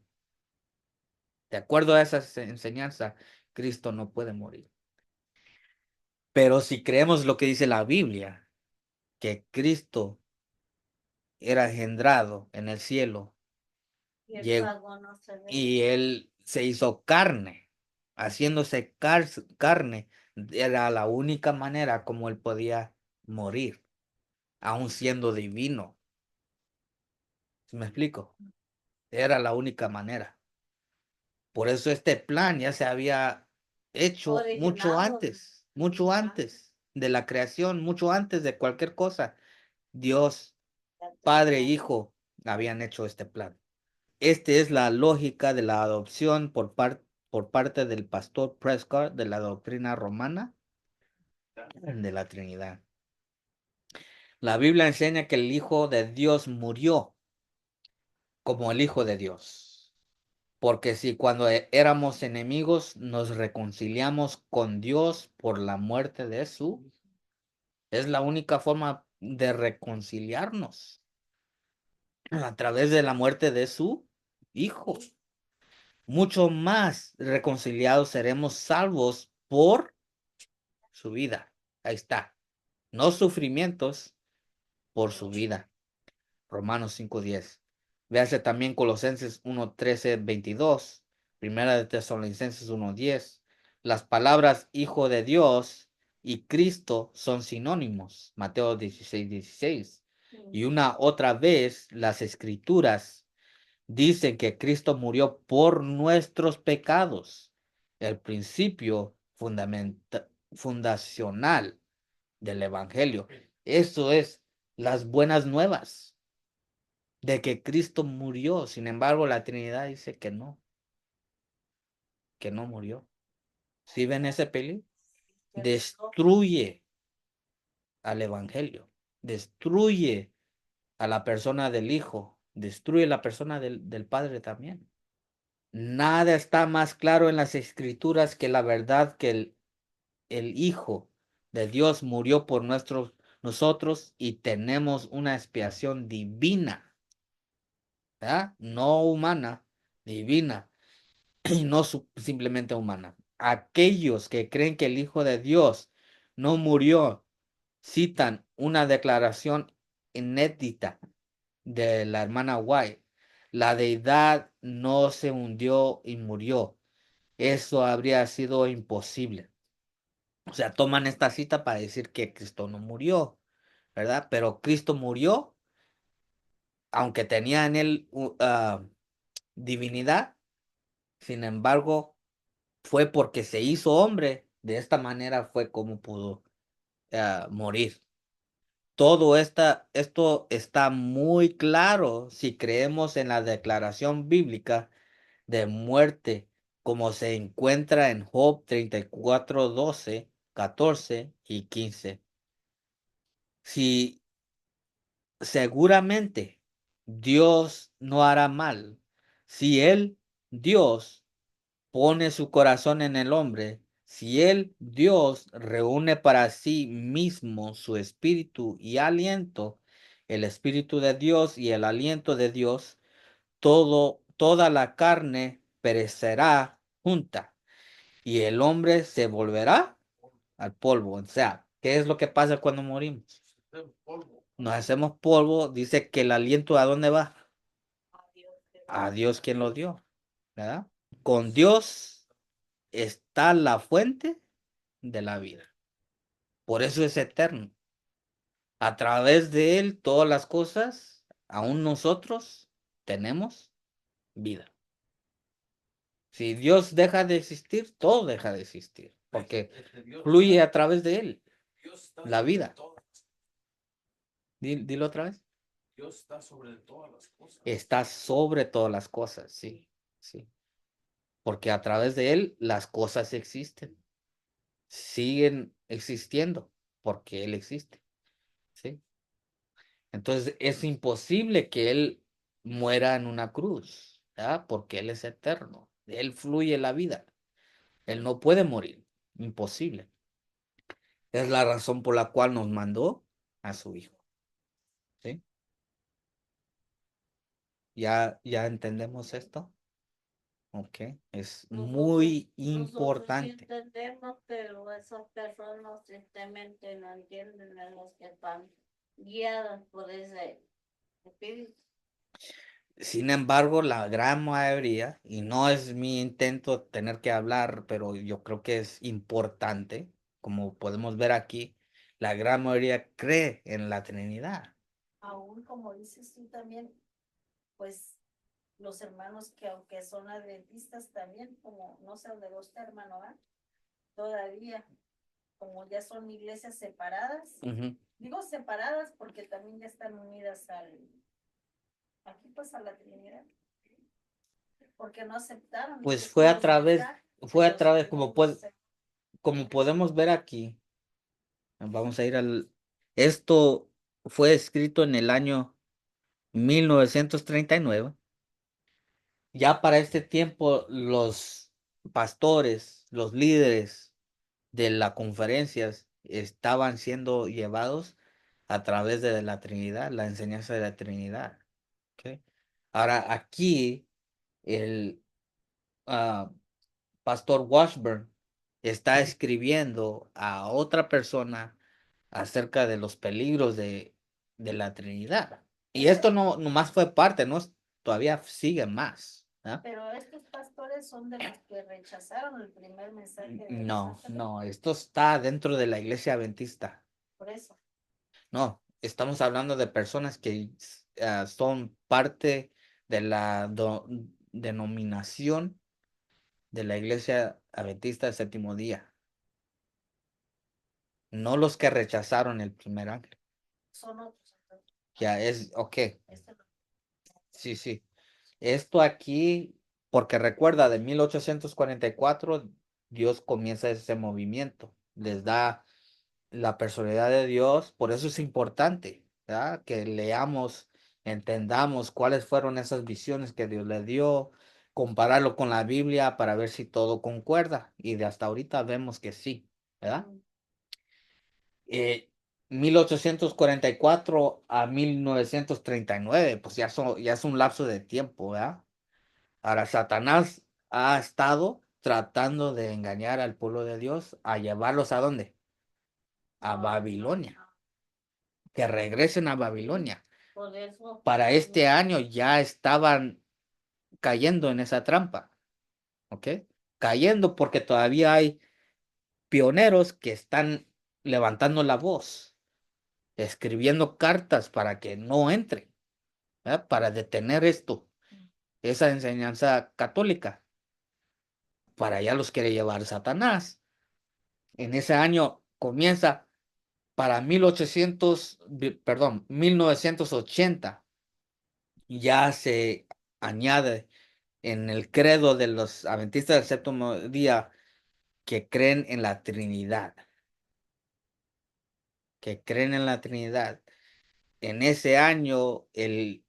de acuerdo a esa enseñanza, Cristo no puede morir. Pero si creemos lo que dice la Biblia, que Cristo era engendrado en el cielo Y el llegó, pago no se ve. y él se hizo carne, haciéndose carne, era la única manera como él podía morir, aun siendo divino. ¿Sí me explico? Era la única manera. Por eso este plan ya se había hecho Originado. mucho antes de la creación, mucho antes de cualquier cosa. Dios, Padre e Hijo habían hecho este plan. Esta es la lógica de la adopción por parte del pastor Prescott de la doctrina romana de la Trinidad. La Biblia enseña que el Hijo de Dios murió como el Hijo de Dios. Porque si cuando éramos enemigos nos reconciliamos con Dios por la muerte de su, es la única forma de reconciliarnos a través de la muerte de su Hijo. Mucho más reconciliados seremos salvos por su vida. Ahí está. No sufrimientos, por su vida. Romanos 5:10. Véase también Colosenses 1:13-22. Primera de Tesalonicenses 1:10. Las palabras Hijo de Dios y Cristo son sinónimos. Mateo 16:16. Y una otra vez las Escrituras dicen que Cristo murió por nuestros pecados. El principio fundacional del Evangelio. Eso es las buenas nuevas de que Cristo murió. Sin embargo, la Trinidad dice que no murió. ¿Sí ven ese peligro? Destruye al Evangelio, destruye a la persona del Hijo, destruye la persona del Padre también. Nada está más claro en las Escrituras que la verdad que el Hijo de Dios murió por nosotros y tenemos una expiación divina, ¿verdad? No humana, divina, y no simplemente humana. Aquellos que creen que el Hijo de Dios no murió, citan una declaración inédita de la hermana White. La deidad no se hundió y murió. Eso habría sido imposible. O sea, toman esta cita para decir que Cristo no murió, ¿verdad? Pero Cristo murió, aunque tenía en él divinidad, sin embargo, fue porque se hizo hombre. De esta manera fue como pudo morir. Todo esto está muy claro si creemos en la declaración bíblica de muerte, como se encuentra en Job 34:12, 14 y 15. Si seguramente Dios no hará mal, si Dios, pone su corazón en el hombre, si Dios, reúne para sí mismo su espíritu y aliento, el espíritu de Dios y el aliento de Dios, toda la carne perecerá junta y el hombre se volverá al polvo. O sea, ¿qué es lo que pasa cuando morimos? Nos hacemos polvo, dice que el aliento ¿a dónde va? A Dios quien lo dio, ¿verdad? Con Dios está la fuente de la vida. Por eso es eterno. A través de él todas las cosas, aún nosotros, tenemos vida. Si Dios deja de existir, todo deja de existir. porque Dios fluye está- a través de él. Dios está la sobre vida. todas- Dilo otra vez. Dios está sobre todas las cosas. Está sobre todas las cosas, sí, sí. Porque a través de él las cosas existen, siguen existiendo, porque él existe, ¿sí? Entonces es imposible que él muera en una cruz, ¿verdad? Porque él es eterno, de él fluye la vida, él no puede morir, imposible. Es la razón por la cual nos mandó a su hijo, ¿sí? ¿Ya entendemos esto? Ok, es muy Nosotros sí importante. entendemos, pero esas personas simplemente no entienden a los que están guiadas por ese espíritu. Sin embargo, la gran mayoría, y no es mi intento tener que hablar, pero yo creo que es importante, como podemos ver aquí, la gran mayoría cree en la Trinidad. Aún como dices tú también, pues los hermanos que aunque son adventistas también, como no sé dónde gusta hermano, ¿ah? Todavía, como ya son iglesias separadas, Ujú. digo separadas porque también ya están unidas aquí pues a la Trinidad, porque no aceptaron. Pues incluso los mensajes de fue a los través, primeros como podemos ver aquí, vamos a ir esto fue escrito en el año 1939. Ya para este tiempo, los pastores, los líderes de las conferencias estaban siendo llevados a través de la Trinidad, la enseñanza de la Trinidad. ¿Ok? Ahora, aquí el ah, pastor Washburn está escribiendo a otra persona acerca de los peligros de la Trinidad. Y esto no nomás fue parte, ¿no? Todavía sigue más. ¿Ah? Pero estos pastores son de los que rechazaron el primer mensaje de los No, ángeles, no, esto está dentro de la iglesia adventista. por eso. No, estamos hablando de personas que son parte de la denominación de la iglesia adventista del séptimo día. No los que rechazaron el primer ángel. Son otros. Ya es, ok, Este no. sí, sí. Esto aquí, porque recuerda, de 1844, Dios comienza ese movimiento, les da la personalidad de Dios, por eso es importante, ¿verdad? Que leamos, entendamos cuáles fueron esas visiones que Dios le dio, compararlo con la Biblia para ver si todo concuerda, y de hasta ahorita vemos que sí, ¿verdad? 1844 a 1939, pues ya es un lapso de tiempo, ¿verdad? Ahora, Satanás ha estado tratando de engañar al pueblo de Dios, a llevarlos ¿a dónde? A Babilonia, que regresen a Babilonia. Por eso, Para este año ya estaban cayendo en esa trampa, ¿ok? Cayendo porque todavía hay pioneros que están levantando la voz, escribiendo cartas para que no entren, ¿verdad? Para detener esto, esa enseñanza católica. Para allá los quiere llevar Satanás. En ese año comienza para 1980, ya se añade en el credo de los adventistas del séptimo día que creen en la Trinidad, que creen en la Trinidad. En ese año, el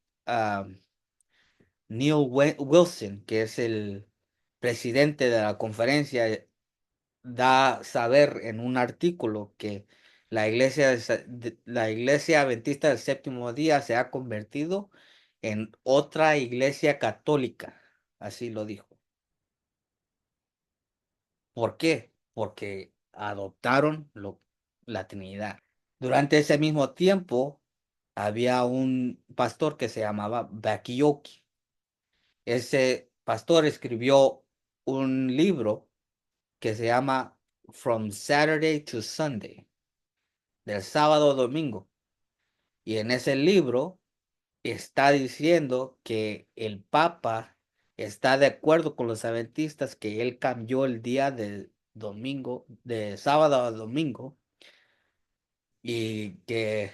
Neil Wilson, que es el presidente de la conferencia, da saber en un artículo que la iglesia adventista del séptimo día se ha convertido en otra iglesia católica. Así lo dijo. ¿Por qué? Porque adoptaron la Trinidad. Durante ese mismo tiempo había un pastor que se llamaba Bakioki. Ese pastor escribió un libro que se llama From Saturday to Sunday, del sábado a domingo. Y en ese libro está diciendo que el Papa está de acuerdo con los adventistas que él cambió el día domingo, de sábado a domingo, y que,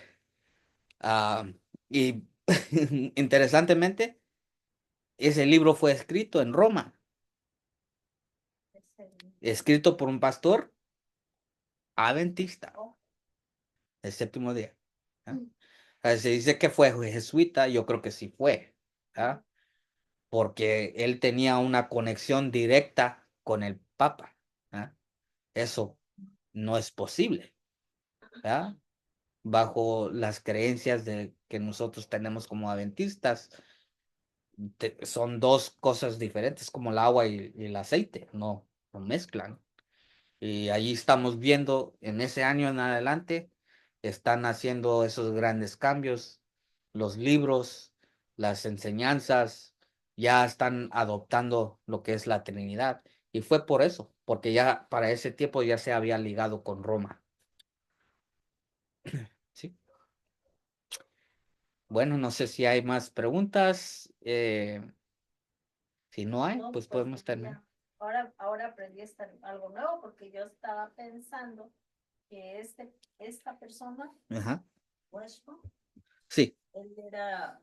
ah, y interesantemente, ese libro fue escrito en Roma, escrito por un pastor adventista, el séptimo día. ¿Ah? Se dice que fue jesuita, yo creo que sí fue, ¿ah? Porque él tenía una conexión directa con el Papa. ¿Ah? Eso no es posible, ¿ah? Bajo las creencias que nosotros tenemos como adventistas, son dos cosas diferentes, como el agua y el aceite, no mezclan. Y allí estamos viendo, en ese año en adelante, están haciendo esos grandes cambios. Los libros, las enseñanzas, ya están adoptando lo que es la Trinidad. Y fue por eso, porque ya para ese tiempo ya se había ligado con Roma. ¿Sí? Bueno, no sé si hay más preguntas. Si no hay, No, pues pues podemos terminar. ya. Ahora aprendí algo nuevo porque yo estaba pensando que esta persona, Ajá. Westbrook, Sí, él era,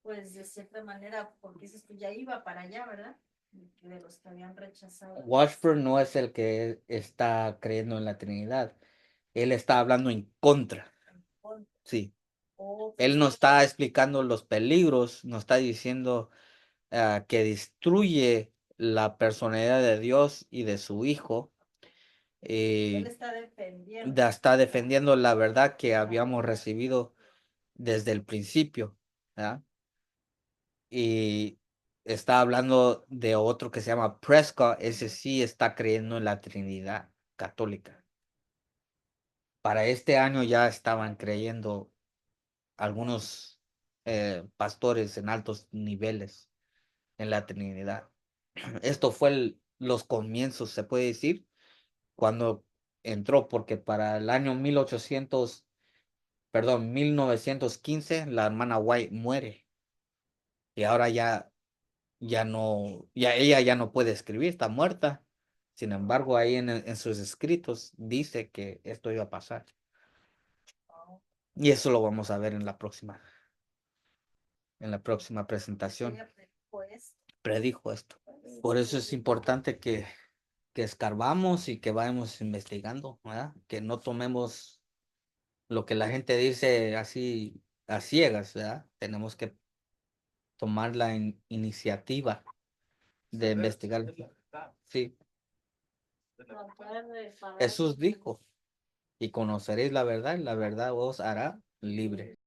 pues de cierta manera, porque dices tú ya iba para allá, ¿verdad? De los que habían rechazado. Washburn no es el que está creyendo en la Trinidad. Él está hablando en contra. Sí. O Él nos está explicando los peligros, nos está diciendo que destruye la personalidad de Dios y de su Hijo. él Y está defendiendo. está defendiendo la verdad que habíamos recibido desde el principio. ¿Verdad? Y está hablando de otro que se llama Prescott. Ese sí está creyendo en la Trinidad católica. Para este año ya estaban creyendo algunos pastores en altos niveles en la Trinidad. Esto fue los comienzos, se puede decir, cuando entró, porque para el año 1915, la hermana White muere y ahora ya no, ella ya no puede escribir, está muerta. Sin embargo, ahí en sus escritos dice que esto iba a pasar. Y eso lo vamos a ver en la próxima presentación. Pues, Predijo esto. Por eso es importante que escarbamos y que vayamos investigando, ¿verdad? Que no tomemos lo que la gente dice así a ciegas, ¿verdad? Tenemos que tomar la iniciativa de investigar. Sí, Jesús dijo, y conoceréis la verdad, y la verdad os hará libre.